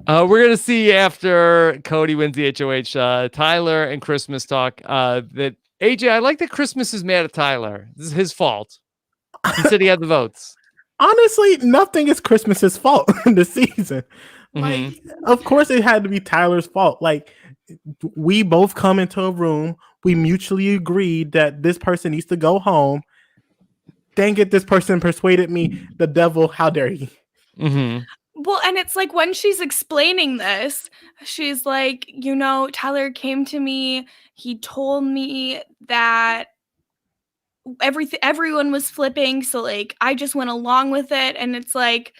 We're going to see after Cody wins the HOH, Tyler and Christmas talk that AJ, I like that Christmas is mad at Tyler. This is his fault. He said he had the votes. Honestly, nothing is Christmas's fault in the season. Like, of course it had to be Tyler's fault. Like, we both come into a room. We mutually agreed that this person needs to go home. Dang it, this person persuaded me. The devil, how dare he? Well, and it's like when she's explaining this, she's like, Tyler came to me. He told me that everyone was flipping, so like I just went along with it. And it's like,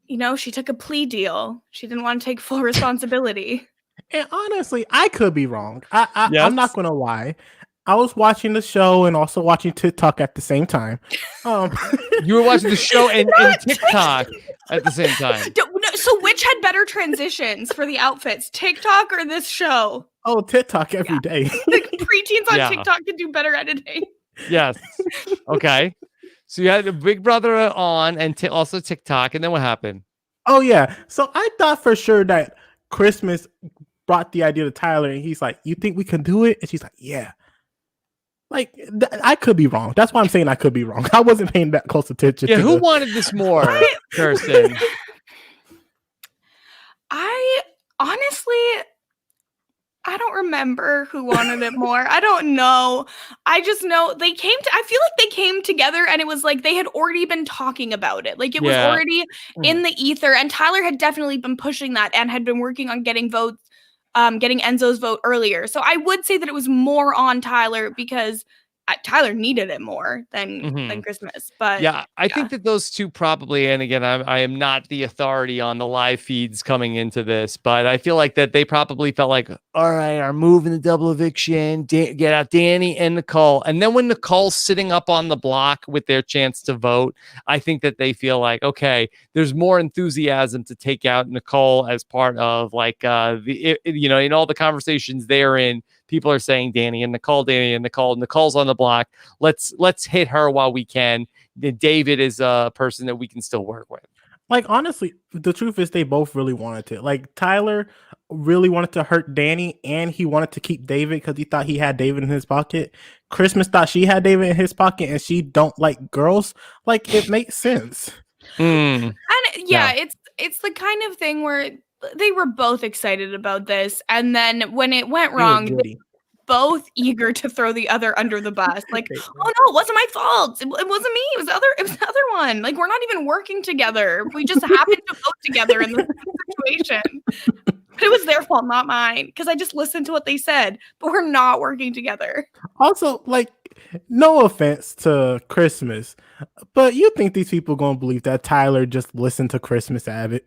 she took a plea deal. She didn't want to take full responsibility. And honestly, I could be wrong. Yes. I'm not gonna lie. I was watching the show and also watching TikTok at the same time. You were watching the show and TikTok at the same time. So which had better transitions for the outfits, TikTok or this show? Oh, TikTok every day. Like preteens on TikTok can do better editing. Yes. Okay. So you had Big Brother on and also TikTok, and then what happened? Oh yeah. So I thought for sure that Christmas brought the idea to Tyler, and he's like, "You think we can do it?" And she's like, "Yeah." Like I could be wrong. That's why I'm saying I could be wrong. I wasn't paying that close attention. Yeah, who wanted this more, Kirsten? I don't remember who wanted it more. I don't know. I just know I feel like they came together and it was like they had already been talking about it. Like it was already in the ether, and Tyler had definitely been pushing that and had been working on getting votes, getting Enzo's vote earlier. So I would say that it was more on Tyler because Tyler needed it more than Christmas. But yeah, I think that those two probably, and again, I am not the authority on the live feeds coming into this, but I feel like that they probably felt like, all right, our move in the double eviction, get out Danny and Nicole. And then when Nicole's sitting up on the block with their chance to vote, I think that they feel like, okay, there's more enthusiasm to take out Nicole as part of like, in all the conversations they're in, people are saying Danny and Nicole. Nicole's on the block. Let's hit her while we can. David is a person that we can still work with. Like, honestly, the truth is they both really wanted to. Like, Tyler really wanted to hurt Danny, and he wanted to keep David because he thought he had David in his pocket. Christmas thought she had David in his pocket, and she don't like girls. Like, it makes sense. And it's the kind of thing where they were both excited about this, and then when it went wrong, they were both eager to throw the other under the bus. Like, oh no, it wasn't my fault. It wasn't me. It was the other one. Like, we're not even working together. We just happened to vote together in this situation. But it was their fault, not mine, because I just listened to what they said. But we're not working together. Also, like, no offense to Christmas, but you think these people gonna believe that Tyler just listened to Christmas Abbott?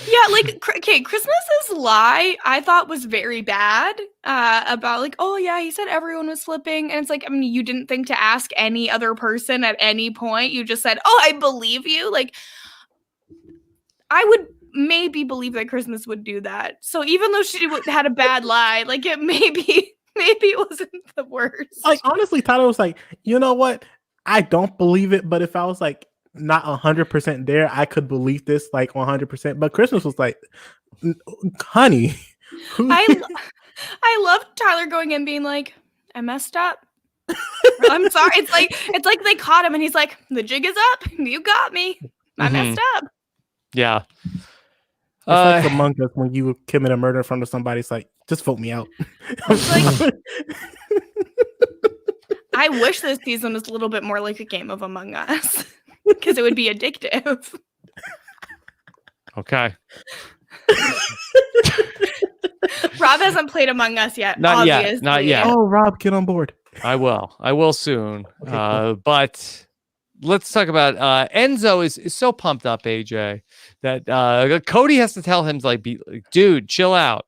Yeah, like, okay, Christmas's lie I thought was very bad about like, oh yeah, he said everyone was flipping. And it's like, I mean, you didn't think to ask any other person at any point. You just said, oh, I believe you. Like, I would maybe believe that Christmas would do that. So even though she had a bad lie, like it maybe it wasn't the worst. Like, honestly, Tyler was like, you know what? I don't believe it, but if I was like not 100% there, I could believe this like 100%. But Christmas was like, honey. I love Tyler going in being like, I messed up. I'm sorry. It's like they caught him and he's like, the jig is up. You got me. I messed up. Yeah. It's like Among Us when you commit a murder in front of somebody. It's like, just vote me out. Like, I wish this season was a little bit more like a game of Among Us because it would be addictive. Okay. Rob hasn't played Among Us yet. Not obviously. yet. Oh, Rob, get on board. I will soon. Okay, cool. But let's talk about Enzo is so pumped up, AJ, that Cody has to tell him like, dude, chill out.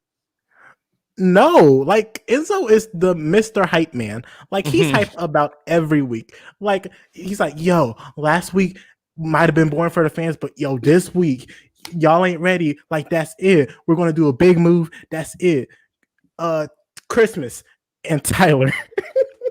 No, like Enzo is the Mr. Hype Man. Like he's hyped about every week. Like he's like, yo, last week might have been boring for the fans, but yo, this week y'all ain't ready. Like that's it. We're gonna do a big move. That's it. Christmas and Tyler.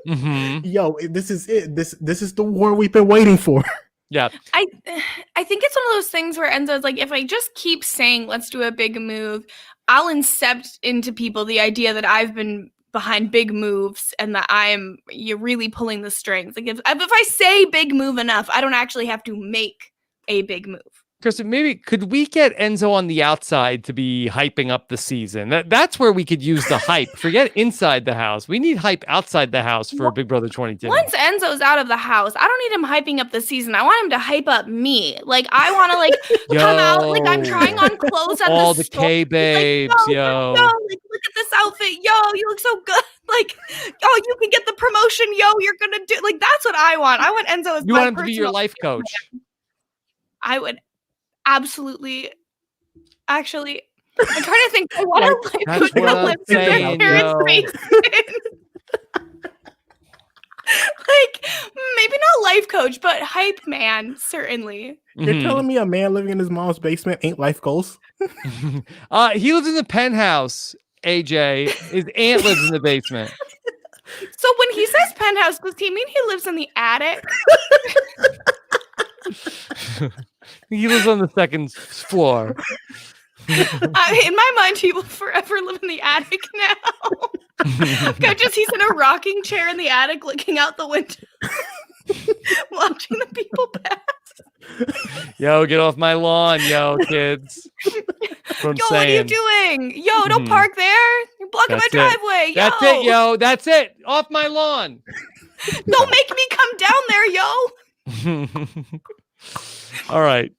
Yo, this is it. This is the war we've been waiting for. Yeah. I think it's one of those things where Enzo's like, if I just keep saying let's do a big move, I'll incept into people the idea that I've been behind big moves and that you're really pulling the strings. Like if I say big move enough, I don't actually have to make a big move. Kristen, maybe could we get Enzo on the outside to be hyping up the season? That's where we could use the hype. Forget inside the house. We need hype outside the house for Big Brother 22. Once Enzo's out of the house, I don't need him hyping up the season. I want him to hype up me. Like, I want to, like, come out. Like, I'm trying on clothes at all the the store. K-babes, Like, yo, like, look at this outfit. Yo, you look so good. Like, oh, you can get the promotion. Yo, you're going to do. Like, that's what I want. I want Enzo as you my want him to be your life coach. I would absolutely. Actually, I'm trying to think. I want a life That's coach what to I'm live in their saying, parents' yo. basement. Like, maybe not life coach, but hype man, certainly. You're telling me a man living in his mom's basement ain't life goals? He lives in the penthouse, AJ. His aunt lives in the basement. So when he says penthouse, does he mean he lives in the attic? He lives on the second floor. In my mind, he will forever live in the attic now. Just he's in a rocking chair in the attic looking out the window, watching the people pass. Yo, get off my lawn, yo, kids. What What are you doing? Yo, don't park there. You're blocking my driveway. Yo. That's it, yo. That's it. Off my lawn. Don't make me come down there, yo. All right.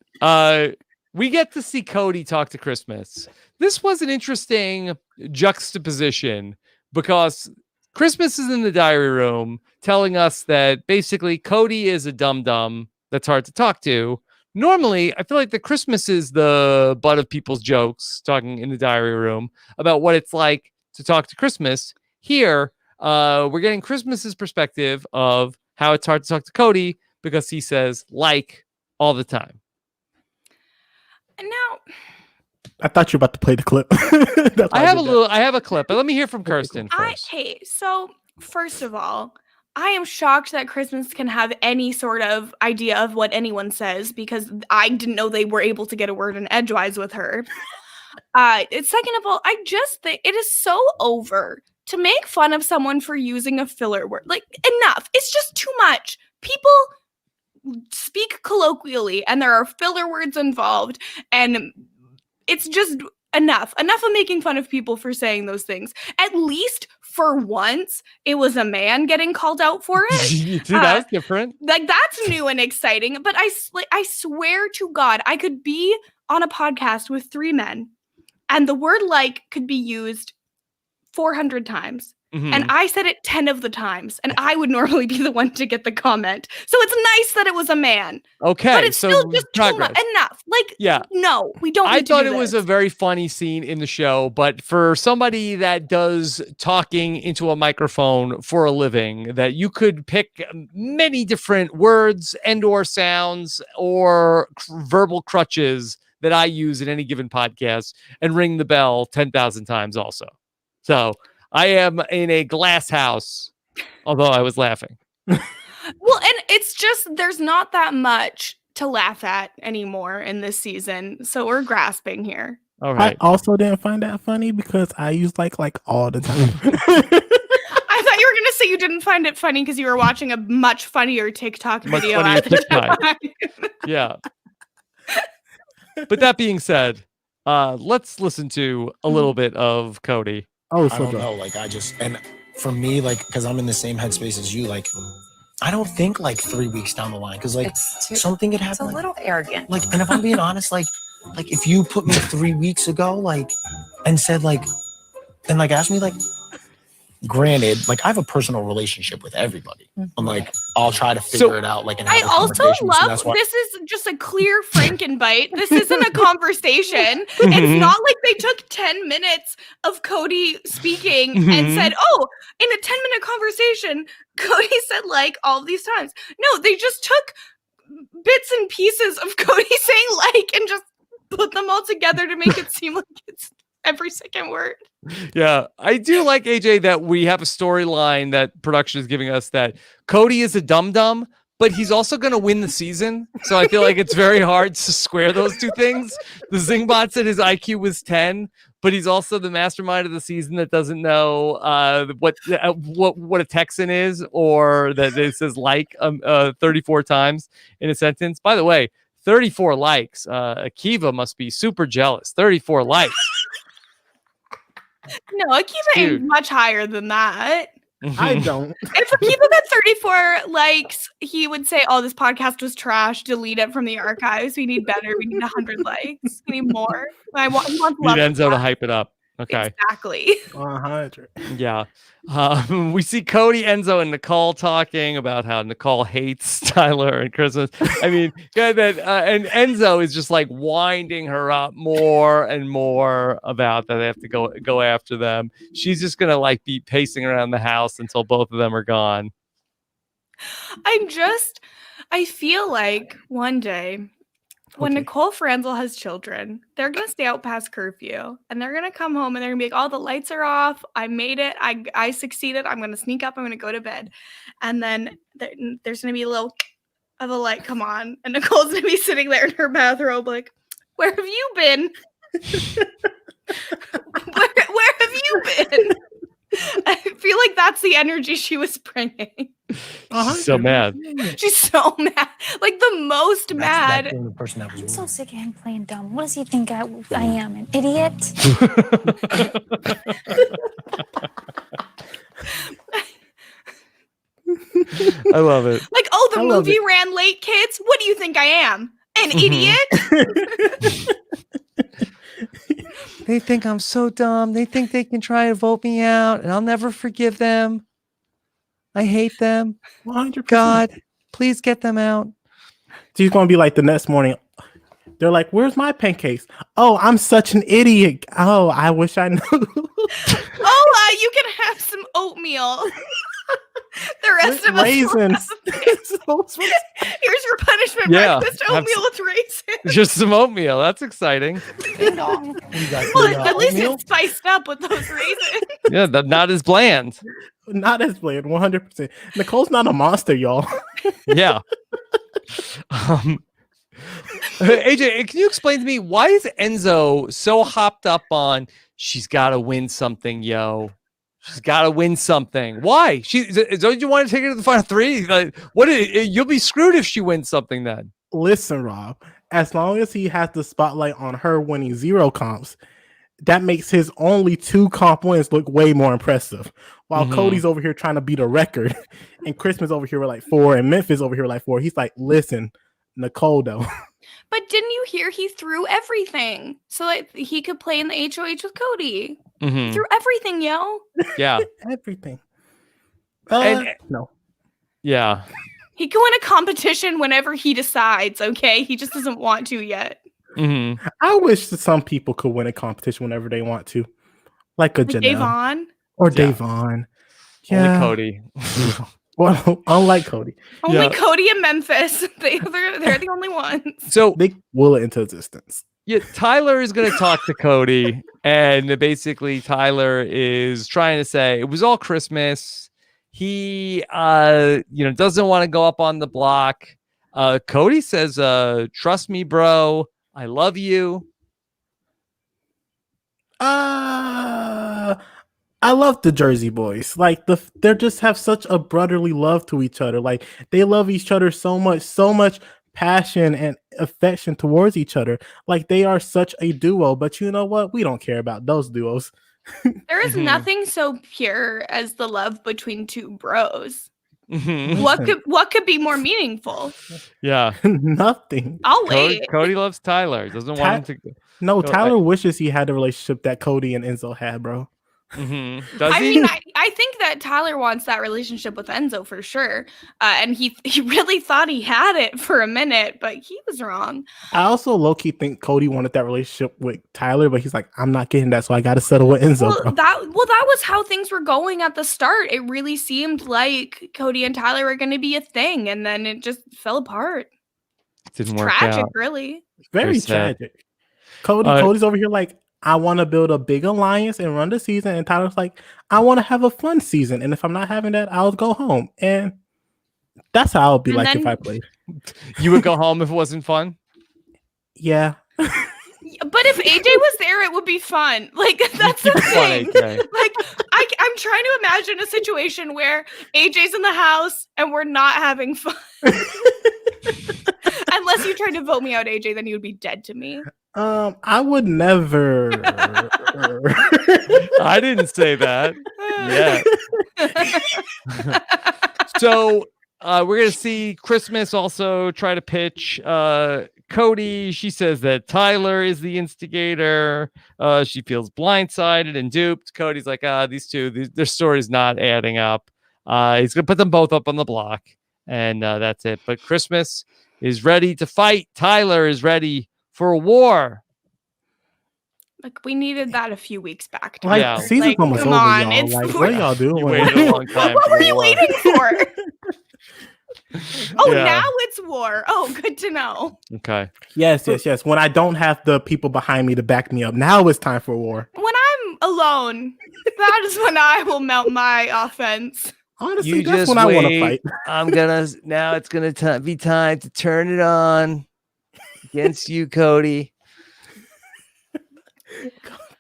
We get to see Cody talk to Christmas. This was an interesting juxtaposition because Christmas is in the diary room telling us that basically Cody is a dum-dum that's hard to talk to. Normally, I feel like the Christmas is the butt of people's jokes talking in the diary room about what it's like to talk to Christmas. Here, we're getting Christmas's perspective of how it's hard to talk to Cody because he says like all the time. And now, I thought you were about to play the clip. I have a clip, but let me hear from Kirsten first. So first of all, I am shocked that Christmas can have any sort of idea of what anyone says because I didn't know they were able to get a word in edgewise with her. Second of all, I just think it is so over to make fun of someone for using a filler word. Like, enough. It's just too much. People speak colloquially and there are filler words involved, and it's just enough of making fun of people for saying those things. At least for once it was a man getting called out for it. That's different. Like, that's new and exciting. But I swear to God, I could be on a podcast with 3 men and the word like could be used 400 times. Mm-hmm. And I said it 10 of the times, and I would normally be the one to get the comment. So it's nice that it was a man. Okay, but it's still just too much. Enough. Like, yeah. No, we don't. I thought it was a very funny scene in the show, but for somebody that does talking into a microphone for a living, that you could pick many different words and/or sounds or verbal crutches that I use in any given podcast and ring the bell 10,000 times also. So I am in a glass house, although I was laughing. Well, and it's just, there's not that much to laugh at anymore in this season. So we're grasping here. All right. I also didn't find that funny because I use like all the time. I thought you were going to say you didn't find it funny because you were watching a much funnier TikTok video. Yeah. But that being said, let's listen to a little bit of Cody. I don't know. Like, and for me, like, because I'm in the same headspace as you, like, I don't think like 3 weeks down the line, because like something could happen. It's a little arrogant. Like, and if I'm being honest, like if you put me 3 weeks ago, like, and said like, and like asked me like, granted, like I have a personal relationship with everybody. I'm like, I'll try to figure it out. Like, and I also love this is just a clear Frankenbite. This isn't a conversation. It's not like they took 10 minutes of Cody speaking and said, oh, in a 10-minute conversation, Cody said like all these times. No, they just took bits and pieces of Cody saying like and just put them all together to make it seem like it's every second word. Yeah, I do like, AJ, that we have a storyline that production is giving us that Cody is a dum-dum, but he's also going to win the season. So I feel like it's very hard to square those two things. The Zingbot said his IQ was 10, but he's also the mastermind of the season that doesn't know what a Texan is, or that it says like 34 times in a sentence. By the way, 34 likes. Akiva must be super jealous. 34 likes. No, Akiva Dude. aimed much higher than that. I don't. If Akiva got 34 likes, he would say, "Oh, this podcast was trash. Delete it from the archives. We need better. We need 100 likes. We need more." He wants Need love Enzo to back. hype it up. Okay. Exactly. 100. Yeah. We see Cody, Enzo, and Nicole talking about how Nicole hates Tyler and Christmas. I mean, and Enzo is just like winding her up more and more about that they have to go after them. She's just gonna like be pacing around the house until both of them are gone. I feel like one day when Nicole Franzel has children, they're going to stay out past curfew and they're going to come home and they're going to be like, "Oh, the lights are off. I made it. I succeeded. I'm going to sneak up. I'm going to go to bed." And then there's going to be a little of a light come on. And Nicole's going to be sitting there in her bathrobe like, "Where have you been? where have you been?" I feel like that's the energy she was bringing. She's so mad. She's so mad. Like the most mad. That's the person that was I'm so wrong. sick of him playing dumb. What does he think I am? An idiot? I love it. Like, "Oh, the I love movie ran late, kids. What do you think I am? An idiot?" They think I'm so dumb. They think they can try to vote me out, and I'll never forgive them. I hate them. 100%. God, please get them out. She's going to be like the next morning. They're like, "Where's my pancakes? Oh, I'm such an idiot. Oh, I wish I knew." "Oh, you can have some oatmeal." The rest of us will raisins. Here's your punishment breakfast oatmeal with raisins. Just some oatmeal. That's exciting. Well, at least it's spiced up with those raisins. Yeah, not as bland. Not as bland, 100%. Nicole's not a monster, y'all. Yeah. AJ, can you explain to me why is Enzo so hopped up on she's got to win something, yo? She's got to win something. Why? Don't you want to take her to the final three? Like, you'll be screwed if she wins something then. Listen, Rob, as long as he has the spotlight on her winning 0 comps, that makes his only 2 comp wins look way more impressive. While Cody's over here trying to beat a record, and Christmas over here with like 4, and Memphis over here with like 4. He's like, "Listen, Nicole, though." But didn't you hear he threw everything so that he could play in the HOH with Cody? He threw everything, yo. Yeah. Everything. No. Yeah. He can win a competition whenever he decides, okay? He just doesn't want to yet. I wish that some people could win a competition whenever they want to. Like a Janelle. Davon. Or Davon. Yeah. Only Cody. Well, unlike Cody. Only Cody and Memphis. They're the only ones. So they will it into existence. Yeah, Tyler is going to talk to Cody, and basically Tyler is trying to say it was all Christmas. He, doesn't want to go up on the block. Cody says, "Trust me, bro. I love you." I love the Jersey boys. Like they just have such a brotherly love to each other. Like they love each other so much passion and affection towards each other. Like they are such a duo. But you know what? We don't care about those duos. There is nothing so pure as the love between 2 bros. Mm-hmm. What could be more meaningful? Yeah. Nothing. I'll wait. Cody loves Tyler. Doesn't want him to. No, Tyler wishes he had the relationship that Cody and Enzo had, bro. Mm-hmm. Does he? mean, I think that Tyler wants that relationship with Enzo for sure. And he really thought he had it for a minute, but he was wrong. I also low-key think Cody wanted that relationship with Tyler, but he's like, "I'm not getting that, so I got to settle with Enzo." Well, that was how things were going at the start. It really seemed like Cody and Tyler were going to be a thing, and then it just fell apart. Didn't work tragic, out. really. Very tragic. Cody's over here like, "I want to build a big alliance and run the season," and Tyler's like, "I want to have a fun season, and if I'm not having that, I'll go home." And that's how I would be like if I played. You would go home if it wasn't fun? Yeah. But if AJ was there, it would be fun. Like, that's the thing. Like, I'm trying to imagine a situation where AJ's in the house and we're not having fun. Unless Unless you tried to vote me out, AJ, then you would be dead to me. I would never. I didn't say that. So we're gonna see Christmas also try to pitch Cody. She says that Tyler is the instigator. She feels blindsided and duped. Cody's like, these two, their story's not adding up. He's gonna put them both up on the block, and that's it. But Christmas is ready to fight. Tyler is ready for a war. Like, we needed that a few weeks back. Like, Yeah. season's almost come over, on, y'all. it's Like, what are y'all doing? You waited a long time. What for were the you war. waiting for? Oh, Yeah. now it's war. Oh, good to know. Okay. Yes. When I don't have the people behind me to back me up, now it's time for war. When I'm alone, that is when I will mount my offense. Honestly, You that's just when I want to wait. fight. Now it's gonna be time to turn it on against you, Cody.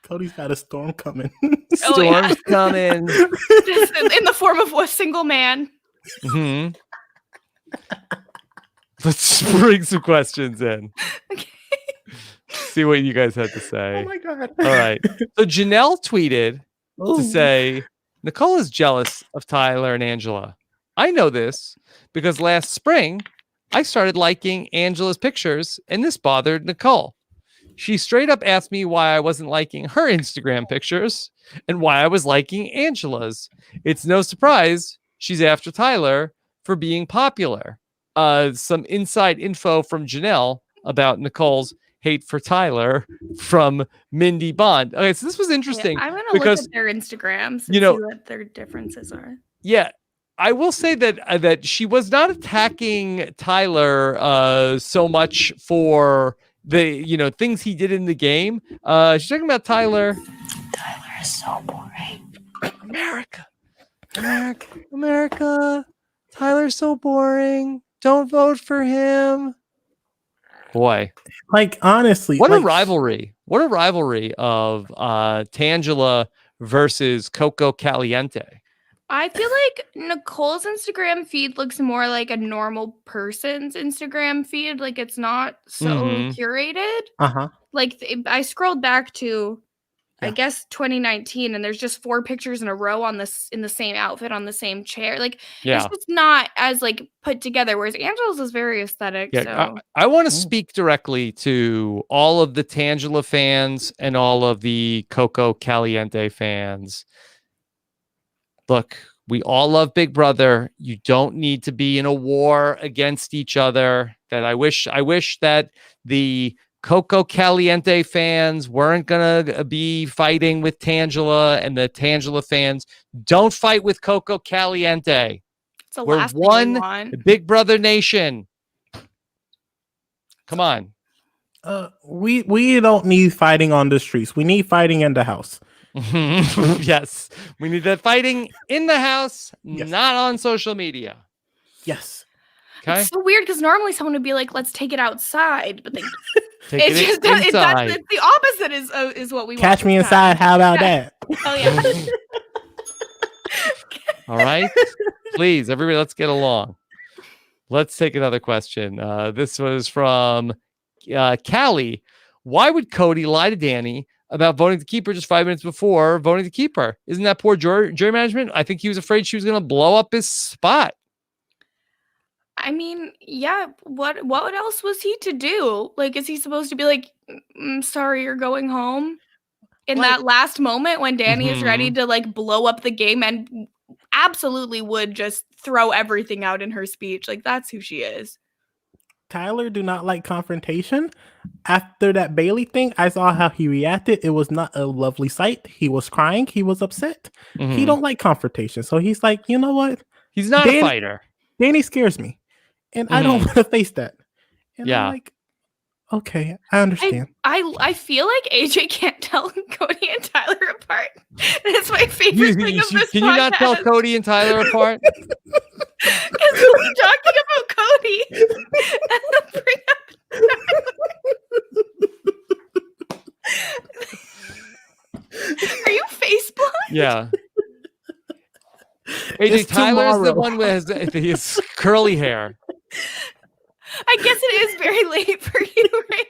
Cody's got a storm coming. Oh, yeah. Storm's coming. Just in the form of a single man. Mm-hmm. Let's bring some questions in. Okay. See what you guys had to say. Oh my god! All right. So Janelle tweeted to Ooh. say, Nicole is jealous of Tyler and Angela. I know this because last spring I started liking Angela's pictures and this bothered Nicole. She straight up asked me why I wasn't liking her Instagram pictures and why I was liking Angela's. It's no surprise she's after Tyler for being popular. Some inside info from Janelle about Nicole's hate for Tyler from Mindy Bond. Okay, so this was interesting. I'm going to because look at their Instagrams and you know- see what their differences are. Yeah, I will say that that she was not attacking Tyler so much for the things he did in the game. She's talking about Tyler. Tyler is so boring. America. Tyler's so boring. Don't vote for him. Boy, Like, honestly, what like, a rivalry! What a rivalry of Tangela versus Coco Caliente. I feel like Nicole's Instagram feed looks more like a normal person's Instagram feed. Like, it's not so Mhm. curated. Uh-huh. Like, I scrolled back to, I Yeah. guess, 2019, and there's just 4 pictures in a row in the same outfit on the same chair. Like, Yeah. it's just not as like put together. Whereas Angela's is very aesthetic. Yeah, So I want to speak directly to all of the Tangela fans and all of the Coco Caliente fans. Look, we all love Big Brother. You don't need to be in a war against each other. That I wish that the Coco Caliente fans weren't gonna be fighting with Tangela, and the Tangela fans don't fight with Coco Caliente. it's the We're last thing one we want. Big Brother Nation. Come on. We don't need fighting on the streets. We need fighting in the house. Yes, we need that fighting in the house, Yes. not on social media. Yes. Okay, It's so weird because normally someone would be like, "Let's take it outside," but they, take it's it just inside. it's the opposite is what we want. Catch me this inside. time. How about Yeah. that? Oh yeah. All right, please, everybody, let's get along. Let's take another question. This was from Callie. Why would Cody lie to Danny about voting to keep her just 5 minutes before voting to keep her? Isn't that poor jury management? I think he was afraid she was going to blow up his spot. I mean, yeah. What else was he to do? Like, is he supposed to be like, "Sorry, you're going home"? In Like- that last moment when Danny is ready Mhm. to like blow up the game and absolutely would just throw everything out in her speech. Like, that's who she is. Tyler do not like confrontation. After that Bailey thing, I saw how he reacted. It was not a lovely sight. He was crying. He was upset. He Mhm. don't like confrontation. So he's like, you know what? He's not a Danny- fighter. Danny scares me. And I don't want to face that. And Yeah. I'm like, okay, I understand. I feel like AJ can't tell Cody and Tyler apart. And it's my favorite thing of this Can you not tell podcast. Cody and Tyler apart? Because we're talking about Cody. And then bring up Are you face blind? Yeah. AJ, It's Tyler is the tomorrow. one with his curly hair. I guess it is very late for you right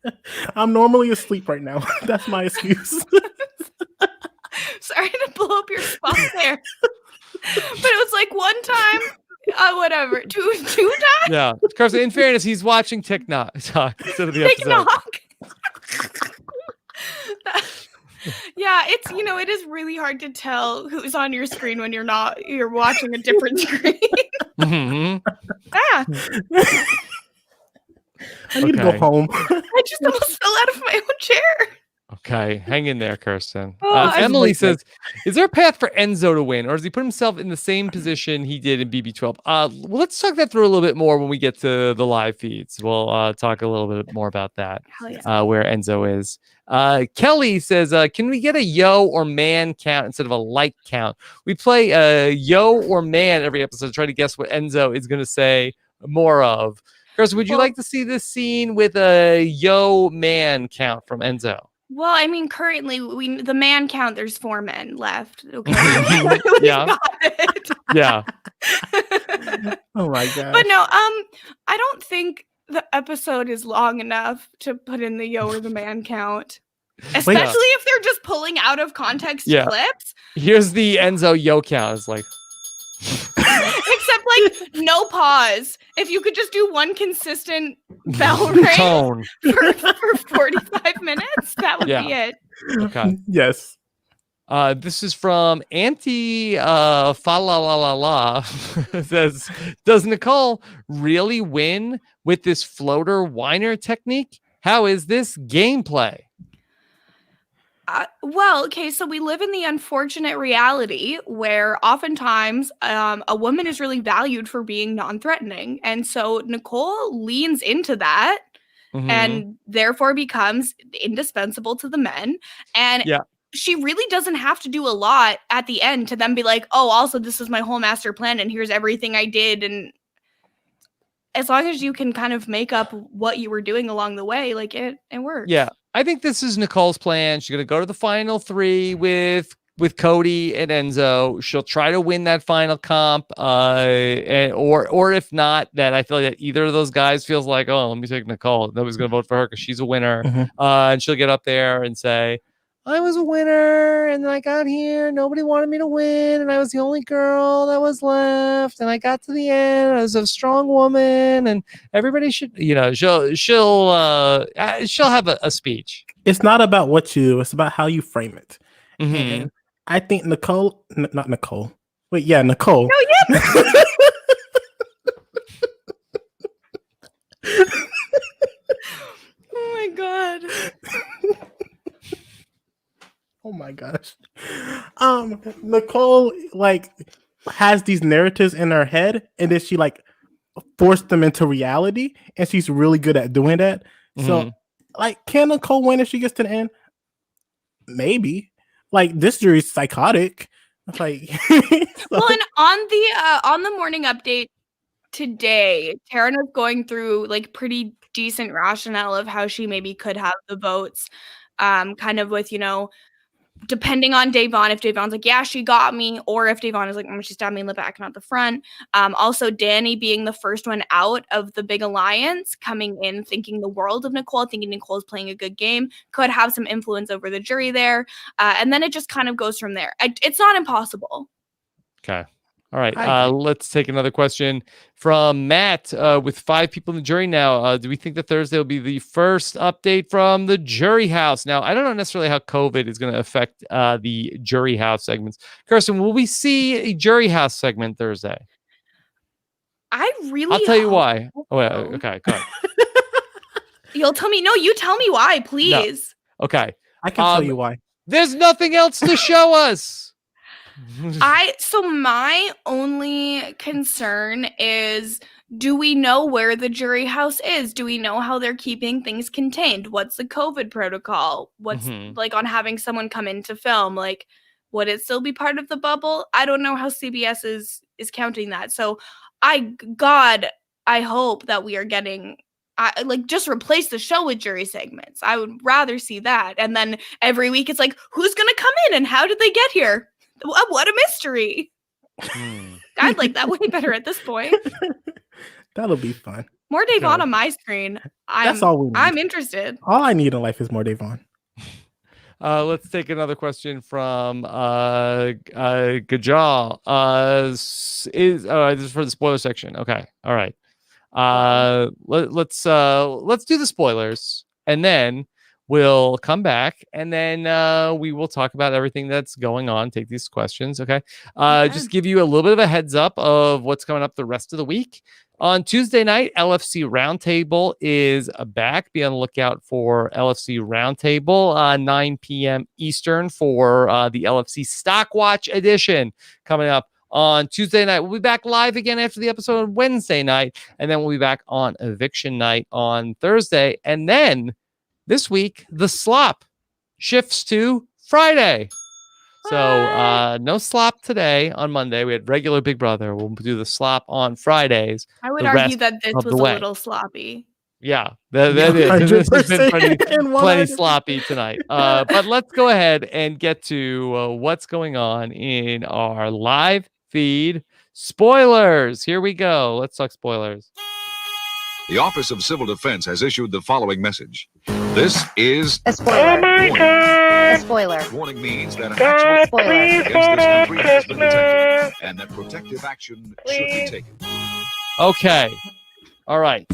now. I'm normally asleep right now. That's my excuse. Sorry to blow up your spot there. But it was like one time, whatever, two times. Yeah. Carson, in fairness, he's watching TikTok instead of the episode. TikTok. Yeah, it's it is really hard to tell who's on your screen when you're watching a different screen. Mhm. Ah, I need to go home. I just almost fell out of my own chair. Okay, hang in there, Kirsten. Oh, Emily says, "Is there a path for Enzo to win, or does he put himself in the same position he did in BB12?" Well, let's talk that through a little bit more when we get to the live feeds. We'll talk a little bit more about that, Hell yeah. where Enzo is. Kelly says, "Can we get a yo or man count instead of a like count? We play a yo or man every episode, try to guess what Enzo is going to say more of." Kirsten, would you like to see this scene with a yo man count from Enzo? Well, I mean, currently the man count. There's 4 men left. Okay. Yeah. Got it. Yeah. Oh my god. But no, I don't think the episode is long enough to put in the yo or the man count. Especially if they're just pulling out of context clips. Here's the Enzo yo count. It's like Except like no pause. If you could just do one consistent bell ring tone. for 45 minutes, that would be it. Okay. Yes. This is from Auntie fa la la la la. Says, does Nicole really win with this floater whiner technique? How is this gameplay? Well, okay, so we live in the unfortunate reality where oftentimes a woman is really valued for being non-threatening. And so Nicole leans into that and therefore becomes indispensable to the men. And she really doesn't have to do a lot at the end to then be like, oh, also, this is my whole master plan and here's everything I did. And as long as you can kind of make up what you were doing along the way, like it works. Yeah. I think this is Nicole's plan. She's going to go to the final 3 with Cody and Enzo. She'll try to win that final comp. Or if not, that I feel like that either of those guys feels like, oh, let me take Nicole. Nobody's going to vote for her because she's a winner. And she'll get up there and say, I was a winner and then I got here. Nobody wanted me to win. And I was the only girl that was left. And I got to the end. I was a strong woman and everybody should, she'll have a speech. It's not about what you do. It's about how you frame it. Mm-hmm. And I think Nicole, not Nicole. Wait, yeah, Nicole. Oh, yeah. Oh my God. Oh my gosh. Nicole has these narratives in her head and then she forced them into reality and she's really good at doing that. So can Nicole win if she gets to the end? Maybe. This jury's psychotic. Well, and on the morning update today, Taryn was going through pretty decent rationale of how she maybe could have the votes, kind of with, depending on Davon, if Davon's like, yeah, she got me, or if Davon is like, she stabbed me in the back, not the front. Also, Danny being the first one out of the big alliance, coming in thinking the world of Nicole, thinking Nicole's playing a good game, could have some influence over the jury there. And then it just kind of goes from there. It's not impossible. Okay. All right. Let's take another question from Matt. With 5 people in the jury now, do we think that Thursday will be the first update from the jury house? Now, I don't know necessarily how COVID is going to affect the jury house segments. Kirsten, will we see a jury house segment Thursday? I'll tell you why. Oh, wait, okay. Go ahead. You'll tell me. No, you tell me why, please. No. Okay. I can tell you why. There's nothing else to show us. So my only concern is, do we know where the jury house is? Do we know how they're keeping things contained? What's the COVID protocol? What's on having someone come in to film? Would it still be part of the bubble? I don't know how CBS is counting that. So I hope that we are getting just replace the show with jury segments. I would rather see that. And then every week it's who's gonna come in and how did they get here? What a mystery. I I'd like that way better at this point. That'll be fun. More Davon Yeah. on my screen. That's all we need. I'm interested. All I need in life is more Davon. Let's take another question from Gajal. This is for the spoiler section. Okay. All right. Let's do the spoilers, and then we'll come back, and then we will talk about everything that's going on. Take these questions. Okay. Just give you a little bit of a heads up of what's coming up the rest of the week. On Tuesday night, LFC Roundtable is back. Be on the lookout for LFC Roundtable, 9 p.m. Eastern for the LFC Stockwatch edition coming up on Tuesday night. We'll be back live again after the episode on Wednesday night, and then we'll be back on eviction night on Thursday. And then this week, the slop shifts to Friday. So no slop today on Monday. We had regular Big Brother. We'll do the slop on Fridays. I would argue that this was a little sloppy. Yeah, that is. This has been plenty sloppy tonight. But let's go ahead and get to what's going on in our live feed. Spoilers. Here we go. Let's talk spoilers. The Office of Civil Defense has issued the following message. This is a spoiler. Oh my God! A spoiler. Warning means that an actual spoiler against this country has been detected, and that protective action should be taken. Okay. All right.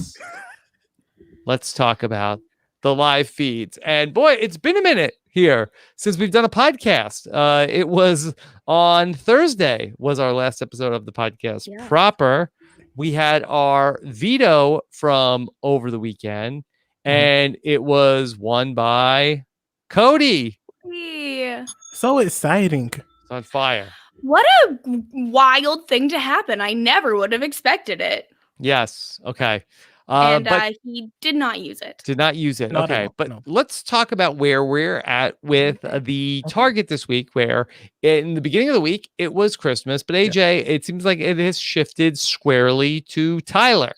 Let's talk about the live feeds. And boy, it's been a minute here since we've done a podcast. It was on Thursday was our last episode of the podcast proper. We had our veto from over the weekend, and it was won by Cody. Yeah. So exciting. It's on fire. What a wild thing to happen. I never would have expected it. Yes. Okay. But he did not use it. Did not use it. Not at Okay. all, But no. let's talk about where we're at with the target this week, where in the beginning of the week, it was Christmas. But AJ, it seems like it has shifted squarely to Tyler.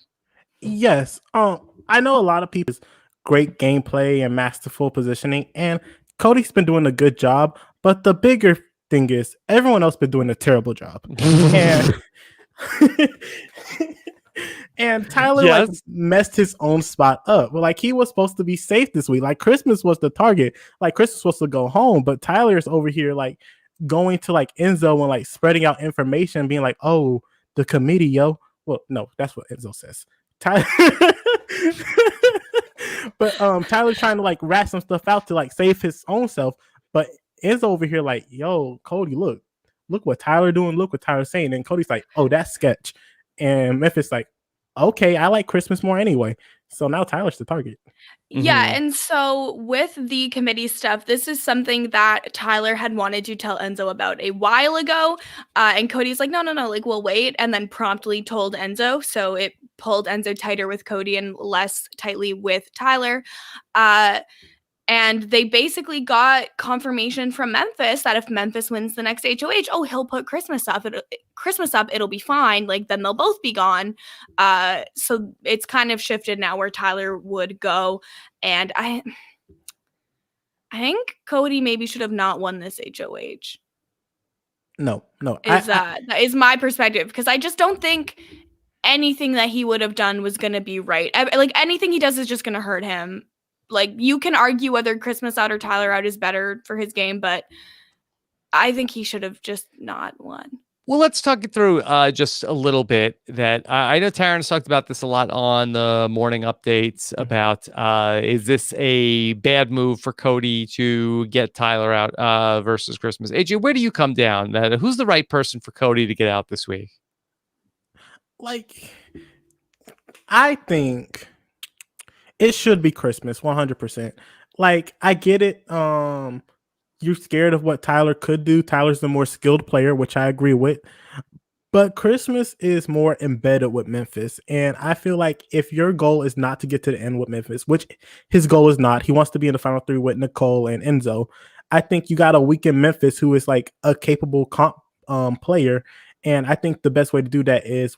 Yes. I know a lot of people's great gameplay and masterful positioning, and Cody's been doing a good job. But the bigger thing is everyone else been doing a terrible job. And Tyler like messed his own spot up. Well, like he was supposed to be safe this week. Like Christmas was the target. Like Christmas was supposed to go home, but Tyler's over here like going to like Enzo and like spreading out information, being like, "Oh, the committee, yo." Well, no, that's what Enzo says. Tyler, but Tyler's trying to like rat some stuff out to like save his own self. But Enzo over here like, "Yo, Cody, look what Tyler doing. Look what Tyler's saying." And Cody's like, "Oh, that's sketch." And Memphis like, okay, I like Christmas more anyway. So now Tyler's the target. Yeah, and so with the committee stuff, this is something that Tyler had wanted to tell Enzo about a while ago. And Cody's like, no, like we'll wait. And then promptly told Enzo. So it pulled Enzo tighter with Cody and less tightly with Tyler. And they basically got confirmation from Memphis that if Memphis wins the next HOH, he'll put Christmas up. It'll be fine. Like then they'll both be gone. So it's kind of shifted now where Tyler would go. And I think Cody maybe should have not won this HOH. No. That is my perspective, because I just don't think anything that he would have done was going to be right. Like anything he does is just going to hurt him. Like you can argue whether Christmas out or Tyler out is better for his game, but I think he should have just not won. Well, let's talk it through just a little bit. That I know Taryn's talked about this a lot on the morning updates about is this a bad move for Cody to get Tyler out versus Christmas? AJ, where do you come down? Who's the right person for Cody to get out this week? Like, I think it should be Christmas, 100%. Like, I get it. You're scared of what Tyler could do. Tyler's the more skilled player, which I agree with. But Christmas is more embedded with Memphis. And I feel like if your goal is not to get to the end with Memphis, which his goal is not, he wants to be in the final three with Nicole and Enzo. I think you got to weaken Memphis, who is like a capable player. And I think the best way to do that is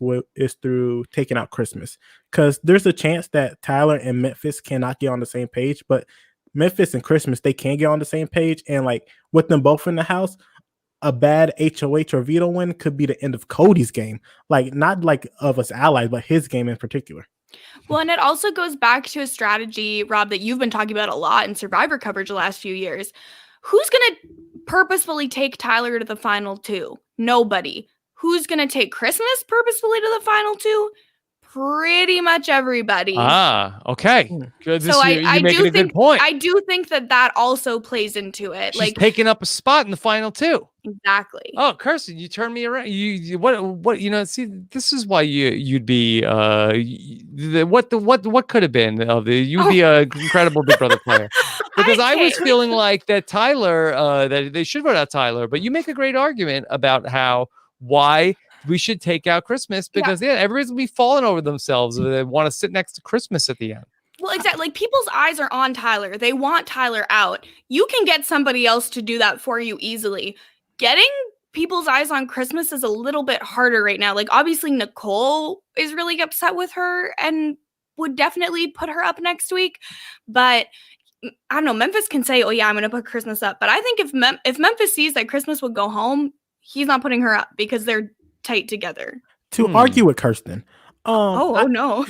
through taking out Christmas, because there's a chance that Tyler and Memphis cannot get on the same page, but Memphis and Christmas, they can get on the same page. And like with them both in the house, a bad HOH or Veto win could be the end of Cody's game. Like, not like of us allies, but his game in particular. Well, and it also goes back to a strategy, Rob, that you've been talking about a lot in Survivor coverage the last few years. Who's going to purposefully take Tyler to the final 2? Nobody. Who's going to take Christmas purposefully to the final 2? Pretty much everybody. Okay. Good. So I making do a think good point. I do think that also plays into it. She's taking up a spot in the final 2. Exactly. Oh, Kirsten, you turned me around. You what see, this is why you'd be what could have been you'd be an incredible Big Brother player. Because I was feeling like that Tyler that they should vote out Tyler, but you make a great argument about why we should take out Christmas, because everybody's gonna be falling over themselves if they want to sit next to Christmas at the end. Well, exactly. Like, people's eyes are on Tyler. They want Tyler out. You can get somebody else to do that for you easily. Getting people's eyes on Christmas is a little bit harder right now. Like, obviously, Nicole is really upset with her and would definitely put her up next week. But I don't know. Memphis can say, "Oh yeah, I'm going to put Christmas up." But I think if Memphis sees that Christmas would go home, he's not putting her up because they're tight together. To argue with Kirsten. No.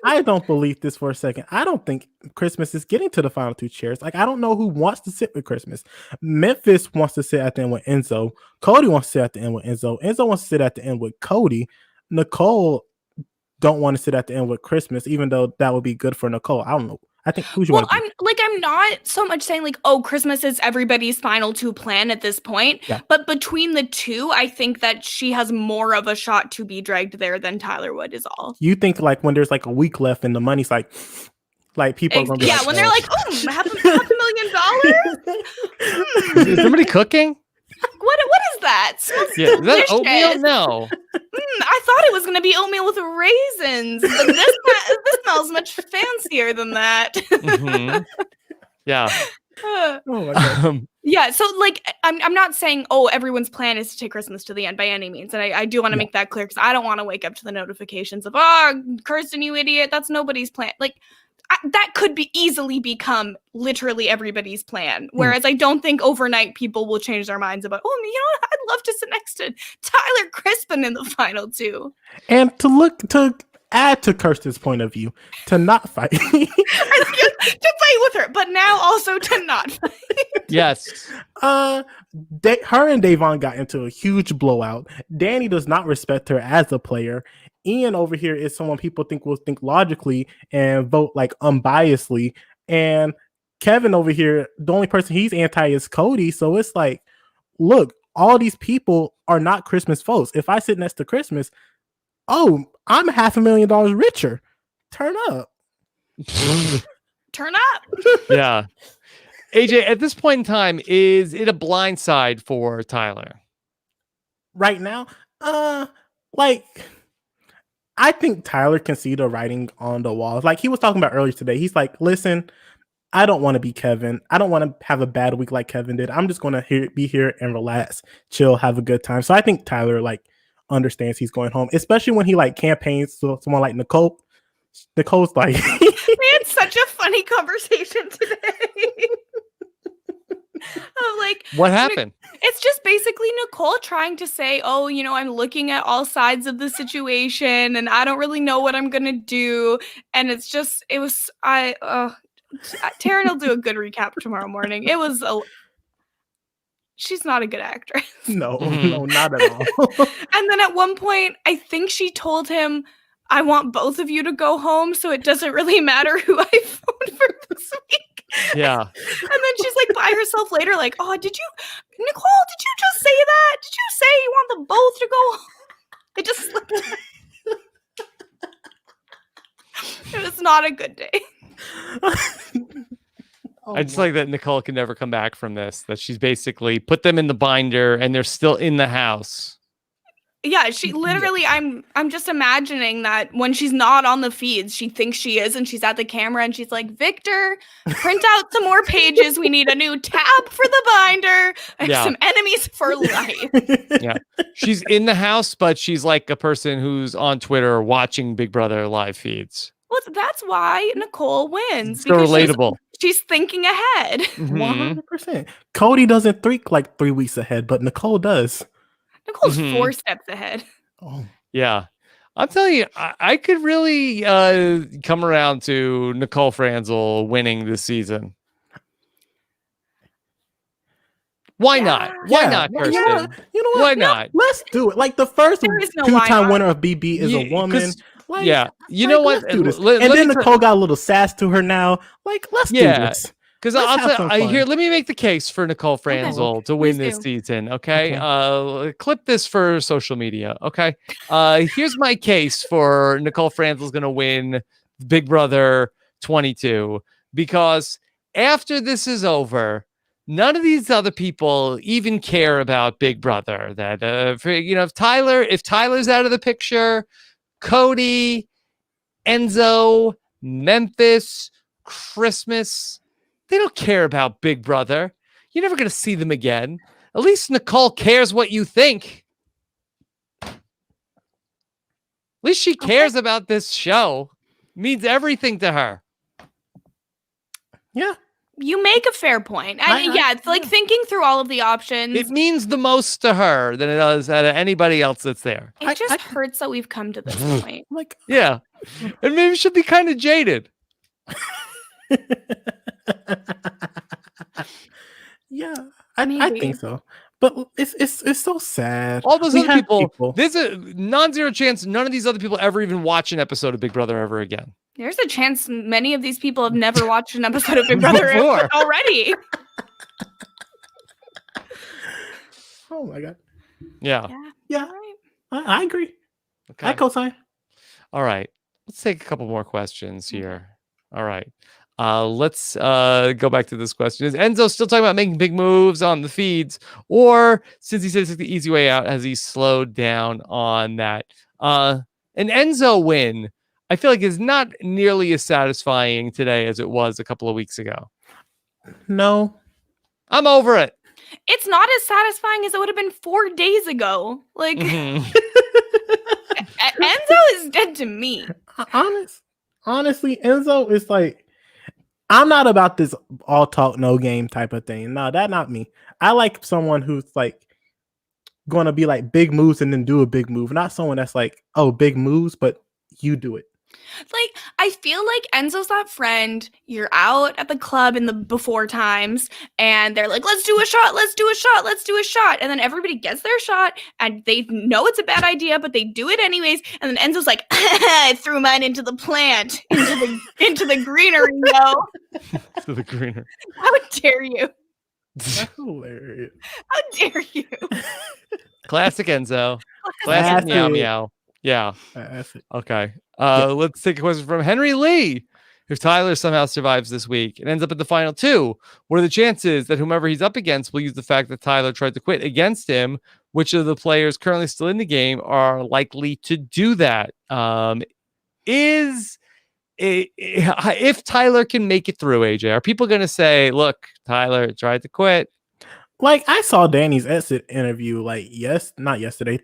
I don't believe this for a second. I don't think Christmas is getting to the final 2 chairs. Like, I don't know who wants to sit with Christmas. Memphis wants to sit at the end with Enzo. Cody wants to sit at the end with Enzo. Enzo wants to sit at the end with Cody. Nicole don't want to sit at the end with Christmas, even though that would be good for Nicole. I don't know. I think who's you want to I'm not so much saying like, oh, Christmas is everybody's final 2 plan at this point. Yeah. But between the 2, I think that she has more of a shot to be dragged there than Tyler would, is all. You think like when there's like a week left and the money's like people are gonna be when they're like, oh, $500,000. Is somebody cooking? What is that? Smells Is that delicious. oatmeal? No. I thought it was going to be oatmeal with raisins, but this smells much fancier than that. Mm-hmm. Yeah. Oh my God. Yeah, so like I'm not saying everyone's plan is to take Christmas to the end by any means, and I do want to make that clear because I don't want to wake up to the notifications of Kirsten, you idiot, that's nobody's plan. Like that could easily become literally everybody's plan. Whereas I don't think overnight people will change their minds about, you know what, I'd love to sit next to Tyler Crispin in the final 2. And to add to Kirsten's point of view, to not fight. To fight with her, but now also to not fight. Yes. Her and Davon got into a huge blowout. Danny does not respect her as a player. Ian over here is someone people will think logically and vote like unbiasedly. And Kevin over here, the only person he's anti is Cody. So it's like, look, all these people are not Christmas folks. If I sit next to Christmas, I'm $500,000 richer. Turn up. Turn up. Yeah. AJ, at this point in time, is it a blindside for Tyler? Right now? I think Tyler can see the writing on the walls. Like he was talking about earlier today. He's like, listen, I don't want to be Kevin. I don't want to have a bad week like Kevin did. I'm just going to be here and relax, chill, have a good time. So I think Tyler understands he's going home, especially when he campaigns to someone like Nicole. Nicole's like, we had such a funny conversation today. What happened? It's just basically Nicole trying to say, I'm looking at all sides of the situation and I don't really know what I'm going to do. And Taryn will do a good recap tomorrow morning. She's not a good actress. No, not at all. And then at one point, I think she told him, I want both of you to go home, so it doesn't really matter who I vote for this week. Yeah. And then she's by herself later, Nicole, did you just say that? Did you say you want them both to go home? It just slipped. It was not a good day. I just like that Nicole can never come back from this, that she's basically put them in the binder and they're still in the house. Yeah, she literally, I'm just imagining that when she's not on the feeds, she thinks she is, and she's at the camera and she's like, Victor, print out some more pages. We need a new tab for the binder and some enemies for life. Yeah. She's in the house, but she's like a person who's on Twitter watching Big Brother live feeds. Well, that's why Nicole wins. So relatable. She's thinking ahead. Mhm. 100%. Cody doesn't think like 3 weeks ahead, but Nicole does. Nicole's Mhm. 4 steps ahead. Oh, Yeah. I'm telling you, I could really come around to Nicole Franzel winning this season. Why not? Why yeah. not, Well, Kirsten? you know what? Why not? Let's do it. Like the first There is no why two-time not. winner of BB is a Yeah, woman. 'cause- Like, yeah. You know what? Let's do this. Let and me then tell- Nicole got a little sass to her now. Like, let's do Yeah. this. Because Let's I'll have tell some fun. here. Let me make the case for Nicole Franzel to win Please this do. season. Okay, clip this for social media. Okay, here's my case for Nicole Franzel's going to win Big Brother 22 because after this is over, none of these other people even care about Big Brother. That if Tyler's out of the picture, Cody, Enzo, Memphis, Christmas, they don't care about Big Brother. You're never going to see them again. At least Nicole cares what you think. At least she cares about this show. Means everything to her. Yeah. You make a fair point. It's like thinking through all of the options. It means the most to her than it does out of anybody else that's there. It just hurts that we've come to this point. Like, yeah. And maybe she'll be kind of jaded. yeah, I think so. But it's so sad. All those We other have people, there's a non-zero chance none of these other people ever even watch an episode of Big Brother ever again. There's a chance many of these people have never watched an episode of Big Brother Before. already. Oh my god. Yeah. Yeah. I agree. Okay. I co-sign. All right. Let's take a couple more questions here. All right. Let's go back to this question. Is Enzo still talking about making big moves on the feeds? Or since he said it's the easy way out, has he slowed down on that? An Enzo win, I feel like, is not nearly as satisfying today as it was a couple of weeks ago. No. I'm over it. It's not as satisfying as it would have been 4 days ago. Like, Mhm. Enzo is dead to me. Honestly, Enzo is like, I'm not about this all talk, no game type of thing. No, that's not me. I like someone who's like going to be like big moves and then do a big move. Not someone that's like, oh, big moves, but you do it. Like, I feel like Enzo's that friend. You're out at the club in the before times, and they're like, let's do a shot, let's do a shot, let's do a shot. And then everybody gets their shot, and they know it's a bad idea, but they do it anyways. And then Enzo's like, I threw mine into the plant, into the greenery, yo. To the greener. How dare you? That's hilarious. How dare you? Classic Enzo. Classic meow meow. Yeah. That's it. Okay. Let's take a question from Henry Lee. If Tyler somehow survives this week and ends up at the final two, what are the chances that whomever he's up against will use the fact that Tyler tried to quit against him? Which of the players currently still in the game are likely to do that? If Tyler can make it through, AJ, are people going to say, look, Tyler tried to quit? Like, I saw Danny's exit interview, like,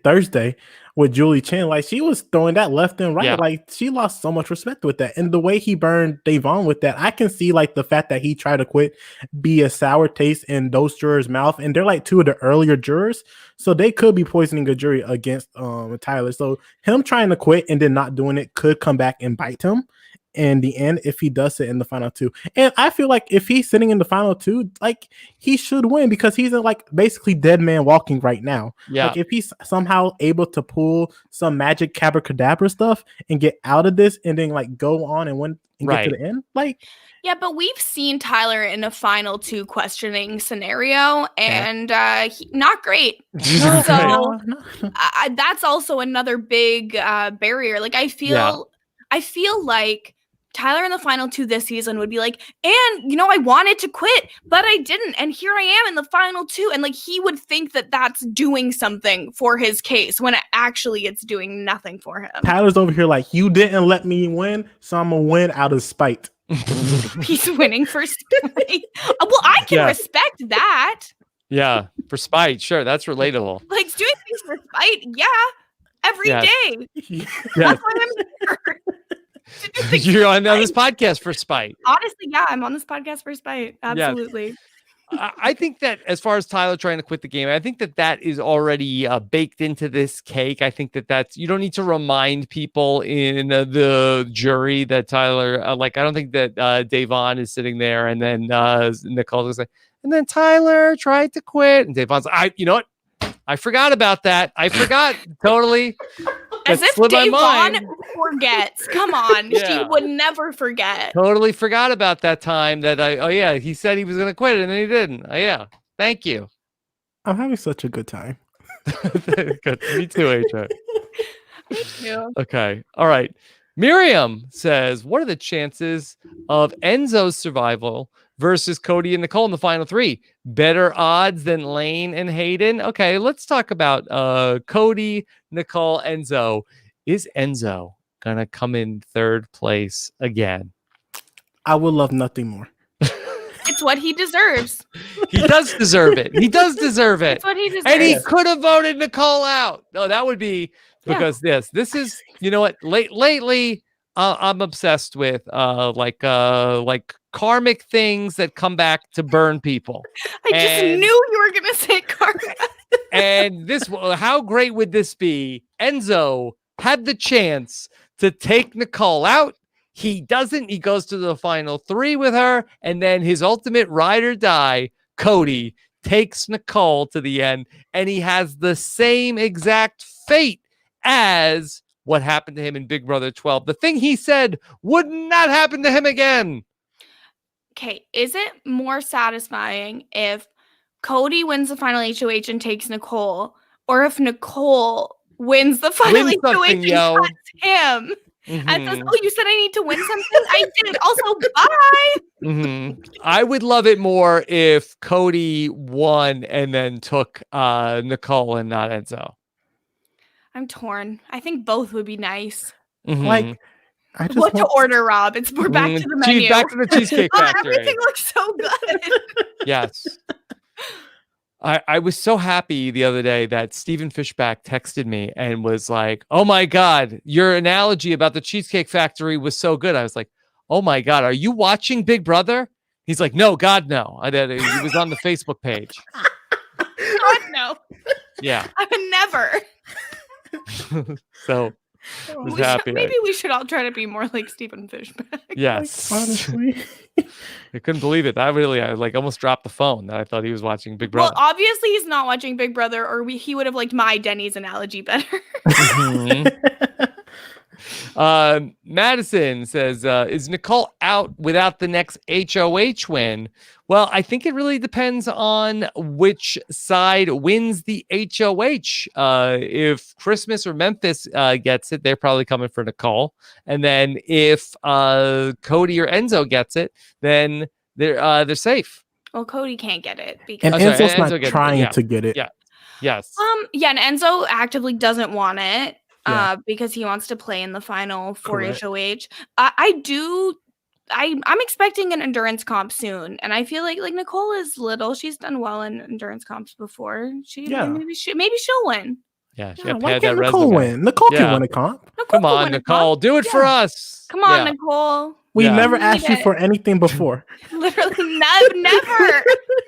Thursday, with Julie Chen. Like, she was throwing that left and right. Yeah. Like, she lost so much respect with that. And the way he burned Davon with that, I can see, like, the fact that he tried to quit be a sour taste in those jurors' mouth. And they're, like, two of the earlier jurors. So they could be poisoning a jury against Tyler. So him trying to quit and then not doing it could come back and bite him in the end if he does sit in the final two. And I feel like if he's sitting in the final two, like, he should win because he's in, like, basically dead man walking right now. Yeah. Like, if he's somehow able to pull some magic abracadabra stuff and get out of this and then, like, go on and win and get to the end, like, yeah, but we've seen Tyler in a final two questioning scenario, and not great. So that's also another big barrier. Like, I feel like Tyler in the final two this season would be like, and I wanted to quit, but I didn't, and here I am in the final two, and like he would think that that's doing something for his case when it's doing nothing for him. Tyler's over here like, you didn't let me win, so I'm gonna win out of spite. He's winning for spite. Well, I can respect that. Yeah, for spite, sure, that's relatable. Like, doing things for spite, every day. Yes. That's why I'm here. You're on this podcast for spite. Honestly, yeah, I'm on this podcast for spite. Absolutely. I think that as far as Tyler trying to quit the game, I think that is already baked into this cake. I think that's you don't need to remind people in the jury that Tyler, I don't think that Davon is sitting there and then Nicole is like, and then Tyler tried to quit, and Davon's like, you know what? I forgot about that. I forgot totally. As if Davon forgets. Come on. Yeah. She would never forget. Totally forgot about that time that he said he was going to quit it and then he didn't. Oh, yeah. Thank you. I'm having such a good time. Good. Me too, AJ. Thank you. Okay. All right. Miriam says, what are the chances of Enzo's survival versus Cody and Nicole in the final three? Better odds than Lane and Hayden? Okay, let's talk about Cody, Nicole, Enzo. Is Enzo going to come in third place again? I would love nothing more. It's what he deserves. He does deserve it. He does deserve it. It's what he deserves. And he could have voted Nicole out. No, that would be because this is, you know what, lately I'm obsessed with like karmic things that come back to burn people. I just knew you were going to say karma. And how great would this be? Enzo had the chance to take Nicole out. He doesn't. He goes to the final three with her. And then his ultimate ride or die, Cody, takes Nicole to the end. And he has the same exact fate as what happened to him in Big Brother 12. The thing he said would not happen to him again. Okay, is it more satisfying if Cody wins the final HOH and takes Nicole, or if Nicole wins the final HOH and cuts him? And says, oh, you said I need to win something? I did. Also, bye. I would love it more if Cody won and then took Nicole and not Enzo. I'm torn. I think both would be nice. Like, what to order, Rob? We're back to the menu. Back to the Cheesecake Factory. Everything looks so good. Yes. I was so happy the other day that Stephen Fishback texted me and was like, oh my God, your analogy about the Cheesecake Factory was so good. I was like, oh my God, are you watching Big Brother? He's like, no, God, no. He was on the Facebook page. God, no. Yeah. I would never. So maybe we should all try to be more like Stephen Fishback. Yes. Like, honestly. I couldn't believe it. I almost dropped the phone that I thought he was watching Big Brother. Well, obviously he's not watching Big Brother, or he would have liked my Denny's analogy better. Madison says, is Nicole out without the next HOH win? Well, I think it really depends on which side wins the HOH. If Christmas or Memphis gets it, they're probably coming for Nicole. And then if Cody or Enzo gets it, then they're safe. Well, Cody can't get it because Enzo's not trying to get it. Yeah. Yes. And Enzo actively doesn't want it. Because he wants to play in the final for HOH. I'm expecting an endurance comp soon, and I feel like Nicole is little. She's done well in endurance comps before. Maybe she'll win. Yeah, why can't Nicole win? Nicole can win a comp. Come on, Nicole, do it for us. Come on, Nicole. We never asked you for anything before. Literally, never.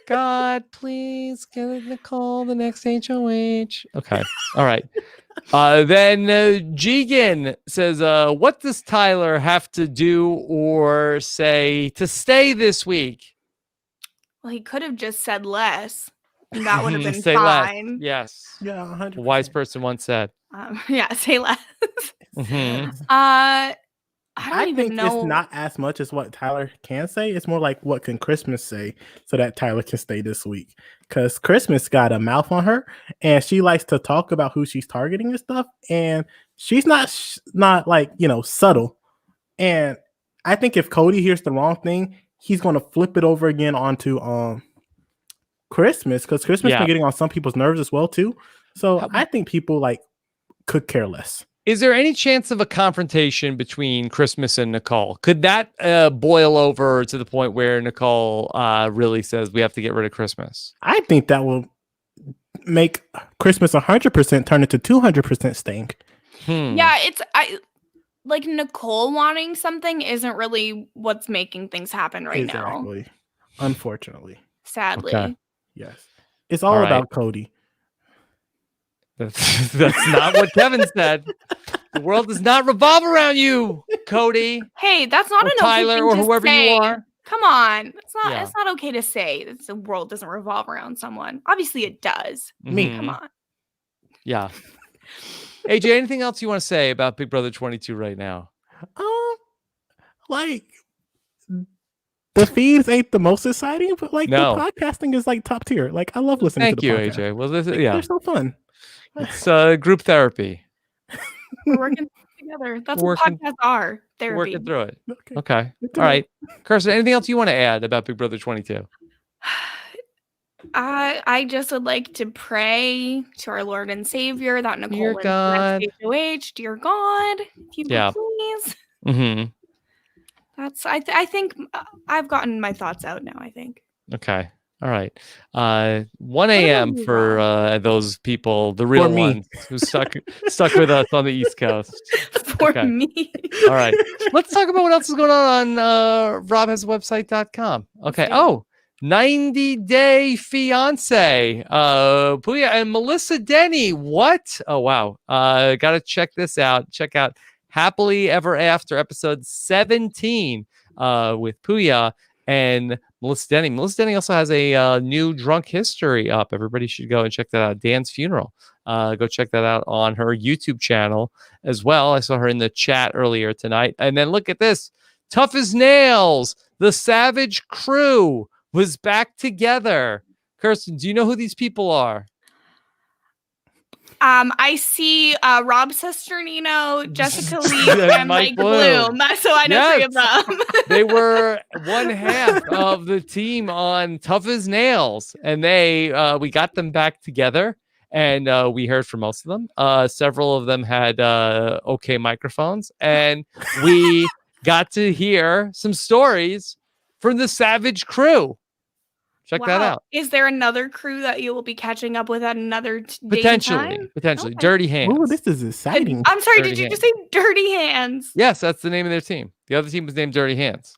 God, please give Nicole the next HOH. Okay, all right. Then Jigen says, what does Tyler have to do or say to stay this week? Well, he could have just said less. And that would have been say fine. Less. Yes. Yeah, 100%. A wise person once said. Say less. I don't even know. It's not as much as what Tyler can say. It's more like what can Christmas say so that Tyler can stay this week. Because Christmas got a mouth on her, and she likes to talk about who she's targeting and stuff. And she's not like, subtle. And I think if Cody hears the wrong thing, he's going to flip it over again onto Christmas, because Christmas been getting on some people's nerves as well too. So I think people could care less. Is there any chance of a confrontation between Christmas and Nicole? Could that boil over to the point where Nicole really says we have to get rid of Christmas? I think that will make Christmas 100% turn into 200% stink. Yeah, like Nicole wanting something isn't really what's making things happen right now. Exactly. Unfortunately. Sadly. Okay. Yes. It's all All right. about Cody. That's not what Kevin said. The world does not revolve around you, Cody. Hey, that's not Or an Tyler, okay or thing to whoever you say. are. Come on. It's not Yeah. it's not okay to say that the world doesn't revolve around someone. Obviously it does. Me. Mhm. Come on. Yeah. AJ, anything else you want to say about Big Brother 22 right now? Like the feeds ain't the most exciting, but like No. the podcasting is like top tier. Like I love listening Thank to the you, podcast. AJ. Well, this is, Like, yeah, they're so fun. it's group therapy. We're working together. That's We're what working- podcasts are. We're Therapy. working through it. Okay. Okay. Good to All know. right. Kirsten, anything else you want to add about Big Brother 22? I just would like to pray to our Lord and Savior that Nicole Dear wins the God. next HOH. Dear God, if you Yeah. would please. Mm-hmm. That's I think I've gotten my thoughts out now. I think. Okay. All right. 1 about a.m. you, for those people, the real me. ones who stuck with us on the East Coast. For Okay. me. All right. Let's talk about what else is going on robhasawebsite.com. Okay. do it. Oh, 90 Day Fiance. Puya and Melissa Denny. What? Oh, wow. Gotta check this out. Check out Happily Ever After, episode 17, with Puya and Melissa Denny. Melissa Denny also has a new Drunk History up. Everybody should go and check that out. Dan's Funeral. Go check that out on her YouTube channel as well. I saw her in the chat earlier tonight. And then look at this. Tough as Nails. The Savage Crew was back together. Kirsten, do you know who these people are? I see Rob Sesternino, Jessica Lee, And and Mike Mike Bloom. So I know 3 of them. They were one half of the team on Tough as Nails, and we got them back together, and we heard from most of them. Several of them had okay microphones, and we got to hear some stories from the Savage Crew. Check that Wow. out. Is there another crew that you will be catching up with at another date and Potentially. time? Potentially. Okay. Dirty Hands. Ooh, this is exciting. I'm sorry, Dirty did you Hands. just say Dirty Hands? Yes, that's the name of their team. The other team was named Dirty Hands,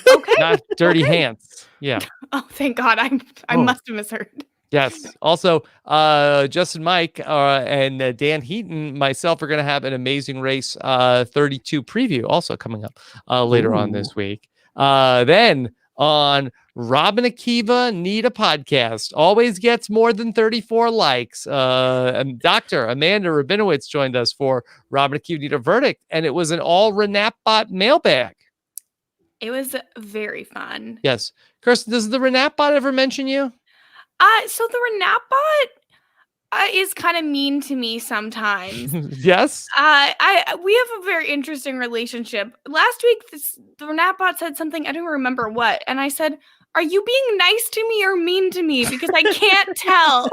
Okay. not Dirty Hands. Yeah. Oh, thank God. I Oh. must have misheard. Yes. Also, Justin Mike and Dan Heaton, myself, are going to have an Amazing Race 32 preview also coming up later on this week. Then on Rob and Akiva Need a Podcast. Always gets more than 34 likes. And Dr. Amanda Rabinowitz joined us for Rob and Akiva Need a Verdict, and it was an all Renapbot mailbag. It was very fun. Yes. Kirsten, does the Renapbot ever mention you? So the Renapbot is kind of mean to me sometimes. Yes. We have a very interesting relationship. Last week, the Renapbot said something, I don't remember what, and I said, "Are you being nice to me or mean to me? Because I can't tell."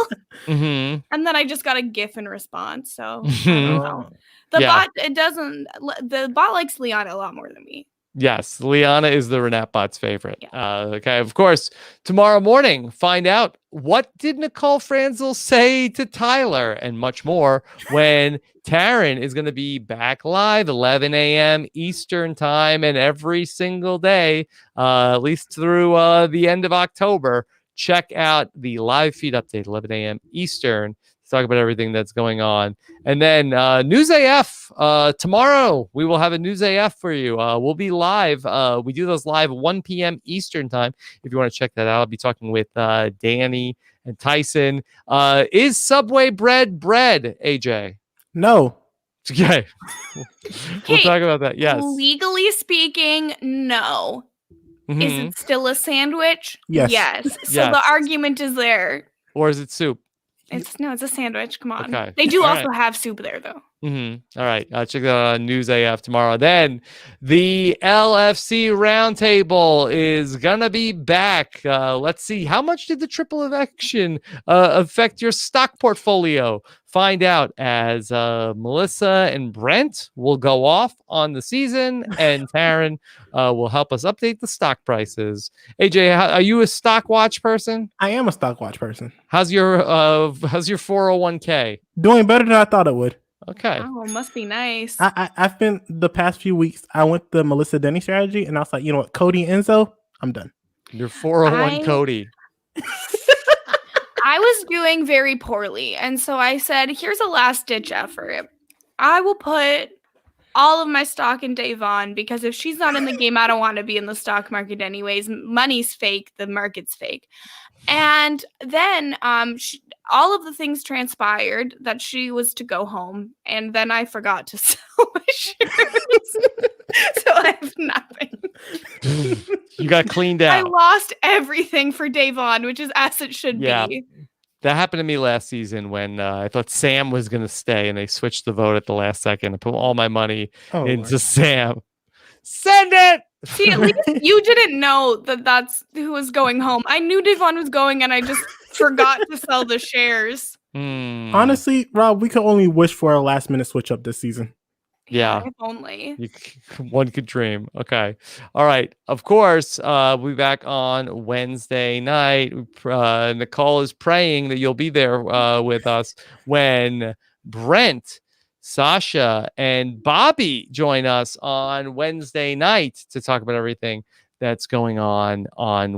Mm-hmm. And then I just got a GIF in response. So I don't know. The Yeah. bot likes Liana a lot more than me. Yes, Liana is the Renapbot's favorite. Okay, of course, tomorrow morning, find out what did Nicole Franzel say to Tyler and much more when Taryn is going to be back live 11 a.m. Eastern time and every single day, at least through the end of October. Check out the live feed update, 11 a.m. Eastern, to talk about everything that's going on. And then News AF, tomorrow we will have a News AF for you. We'll be live. We do those live 1 p.m. Eastern time. If you want to check that out, I'll be talking with Danny and Tyson. Is Subway bread, AJ? No. Okay. We'll talk about that. Yes. Legally speaking, no. Is Mhm. it still a sandwich? Yes. Yes. So Yes. the argument is there. Or is it soup? It's a sandwich. Come on. Okay. They do All also right. have soup there though. Mm-hmm. All right. Check that out on News AF tomorrow. Then the LFC Roundtable is going to be back. Let's see. How much did the triple eviction affect your stock portfolio? Find out as Melissa and Brent will go off on the season and Taryn will help us update the stock prices. AJ, are you a stock watch person? I am a stock watch person. How's your 401k? Doing better than I thought it would. Okay. Oh, must be nice. I've been the past few weeks. I went the Melissa Denny strategy, and I was like, you know what, Cody and Enzo, I'm done. You're 401 Cody. I was doing very poorly, and so I said, here's a last ditch effort. I will put all of my stock in Davon because if she's not in the game, I don't want to be in the stock market anyways. Money's fake, the market's fake. And then all of the things transpired that she was to go home, and then I forgot to sell my shares. So I have nothing. You got cleaned I out. lost everything for Davon, which is as it should be. That happened to me last season when I thought Sam was going to stay and they switched the vote at the last second. I put all my money into Lord. Sam. Send it! See, at least you didn't know that that's who was going home. I knew Davon was going and I just forgot to sell the shares. Honestly, Rob, we could only wish for a last minute switch up this season. Yeah. If only. One could dream. Okay. All right. Of course, we'll be back on Wednesday night. Nicole is praying that you'll be there with us when Brent, Sasha, and Bobby join us on Wednesday night to talk about everything that's going on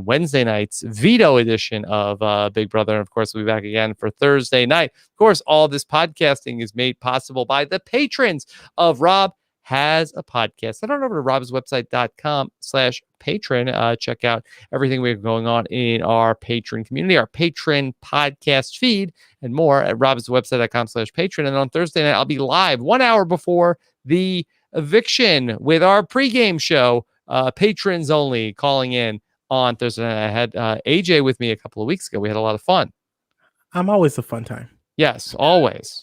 Wednesday night's Veto edition of Big Brother. And of course, we'll be back again for Thursday night. Of course, all this podcasting is made possible by the patrons of Rob Has a Podcast. Head on over to robswebsite.com/patron. Check out everything we have going on in our patron community, our patron podcast feed, and more at robswebsite.com/patron. And on Thursday night, I'll be live 1 hour before the eviction with our pregame show. Patrons only calling in on Thursday night. I had AJ with me a couple of weeks ago. We had a lot of fun. I'm always a fun time. Yes, always.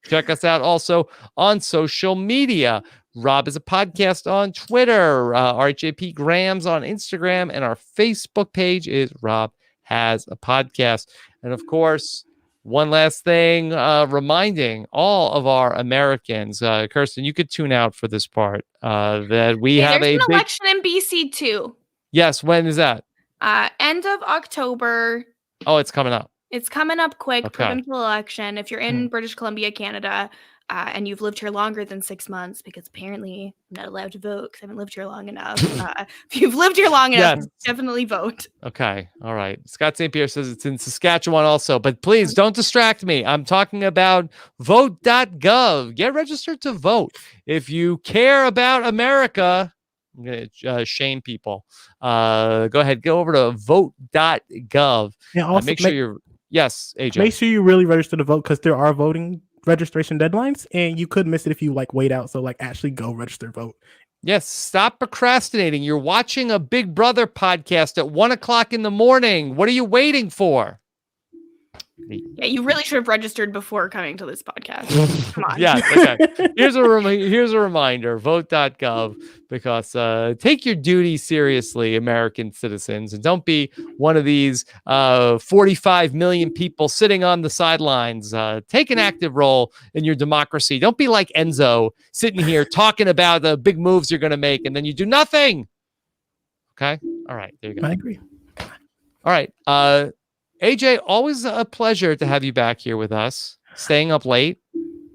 Check us out also on social media. Rob is a podcast on Twitter, RHAP Grams on Instagram, and our Facebook page is Rob Has a Podcast. And of course, one last thing, reminding all of our Americans, Kirsten, you could tune out for this part, that we have there's a an election in BC too. Yes, when is that? End of October. Oh, it's coming up. It's coming up quick. Okay. Provincial election. If you're in British Columbia, Canada, and you've lived here longer than 6 months, because apparently I'm not allowed to vote because I haven't lived here long enough. If you've lived here long enough, Yes. definitely vote. Okay. All right. Scott St. Pierre says it's in Saskatchewan also, but please don't distract me. I'm talking about vote.gov. Get registered to vote. If you care about America, I'm going to shame people. Go ahead. Go over to vote.gov. Yeah, also make sure you're, yes, AJ. Make sure you really register to vote because there are voting registration deadlines and you could miss it if you wait out. So actually go register, vote. Yes, stop procrastinating. You're watching a Big Brother podcast at 1 o'clock in the morning. What are you waiting for? Yeah, you really should have registered before coming to this podcast. Come on. Yeah, okay. Here's a reminder, vote.gov, because take your duty seriously, American citizens, and don't be one of these 45 million people sitting on the sidelines. Take an active role in your democracy. Don't be like Enzo sitting here talking about the big moves you're going to make, and then you do nothing. Okay? All right, there you go. I agree. All right. AJ, always a pleasure to have you back here with us, staying up late.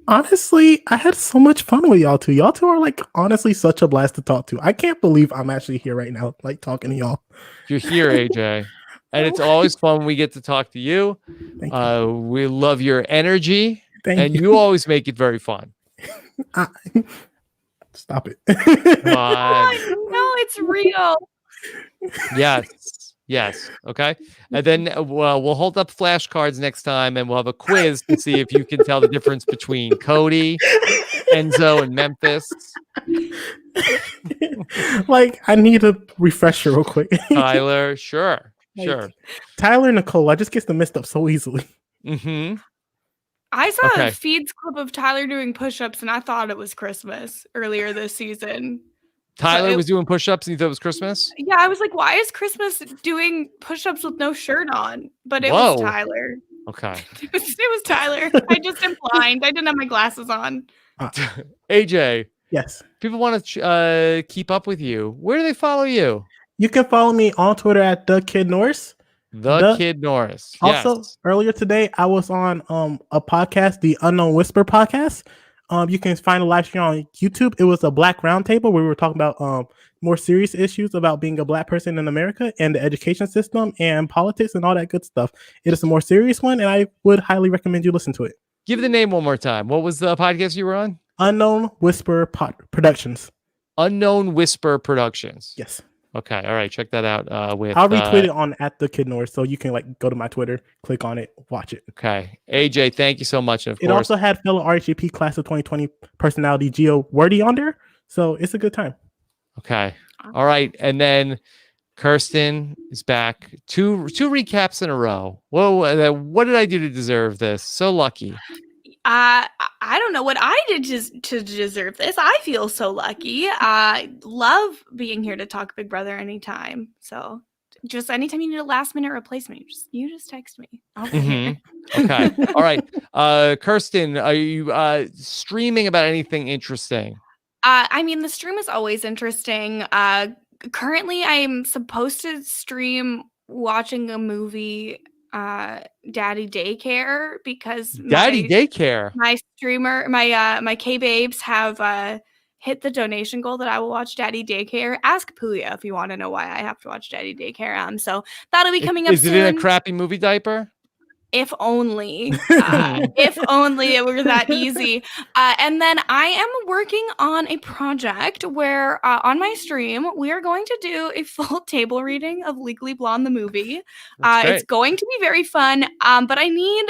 Honestly, I had so much fun with y'all two. Y'all two are honestly such a blast to talk to. I can't believe I'm actually here right now, talking to y'all. You're here, AJ. And it's always fun when we get to talk to you. Thank you. We love your energy. Thank you. You always make it very fun. Stop it. Come on. No, it's real. Yes. Okay. And then we'll hold up flashcards next time and we'll have a quiz to see if you can tell the difference between Cody, Enzo, and Memphis. I need a refresher real quick. Tyler, sure. Tyler and Nicole, I just get them messed up so easily. Mm-hmm. I saw a feeds clip of Tyler doing push-ups and I thought it was Christmas earlier this season. Tyler was doing push-ups and you thought it was Christmas? Yeah, I was like, why is Christmas doing push-ups with no shirt on? But it was Tyler. Okay. It was Tyler. I just am blind. I didn't have my glasses on. AJ. Yes. People want to keep up with you. Where do they follow you? You can follow me on Twitter at TheKidNorse. The Kid Norris. Also, Yes. earlier today, I was on a podcast, the Unknown Whisper podcast. You can find a live stream on YouTube. It was a Black Roundtable where we were talking about more serious issues about being a Black person in America and the education system and politics and all that good stuff. It is a more serious one, and I would highly recommend you listen to it. Give the name one more time. What was the podcast you were on? Unknown Whisper Productions. Unknown Whisper Productions. Yes. Okay. All right. Check that out. I'll retweet it on @thekidnorth, so you can like go to my Twitter, click on it, watch it. Okay. AJ, thank you so much. And of It course, also had fellow RHAP class of 2020 personality Gio Wordy on there, so it's a good time. okay. All right. And then Kirsten is back. Two recaps in a row. Whoa. What did I do to deserve this? So lucky. I don't know what I did to deserve this. I feel so lucky. I love being here to talk Big Brother anytime. So just anytime you need a last minute replacement, you just text me. Okay. All right. Kirsten, are you streaming about anything interesting? I mean, the stream is always interesting. Currently, I'm supposed to stream watching a movie, Daddy Daycare, because Daycare. my streamer, my K-babes have hit the donation goal that I will watch Daddy Daycare. Ask Puya if you want to know why I have to watch Daddy Daycare. So that'll be coming up soon. Is it in a crappy movie diaper? If only, if only it were that easy. And then I am working on a project where on my stream, we are going to do a full table reading of Legally Blonde, the movie. It's going to be very fun, but I need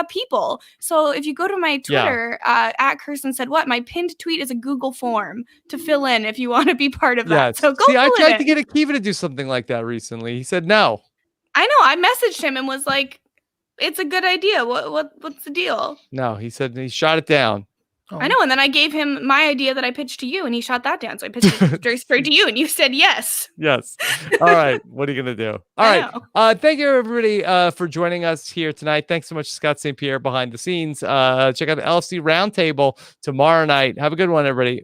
people. So if you go to my Twitter, at Kirsten Said What, my pinned tweet is a Google form to fill in if you want to be part of that. So go I tried to get Akiva to do something like that recently. He said no. I know. I messaged him and was like, it's a good idea. What's the deal? No, he said he shot it down. I know, and then I gave him my idea that I pitched to you, and he shot that down. So I pitched it straight to you, and you said yes. Yes. All right. What are you gonna do? All right. Thank you everybody for joining us here tonight. Thanks so much, Scott St. Pierre behind the scenes. Check out the LFC Roundtable tomorrow night. Have a good one, everybody.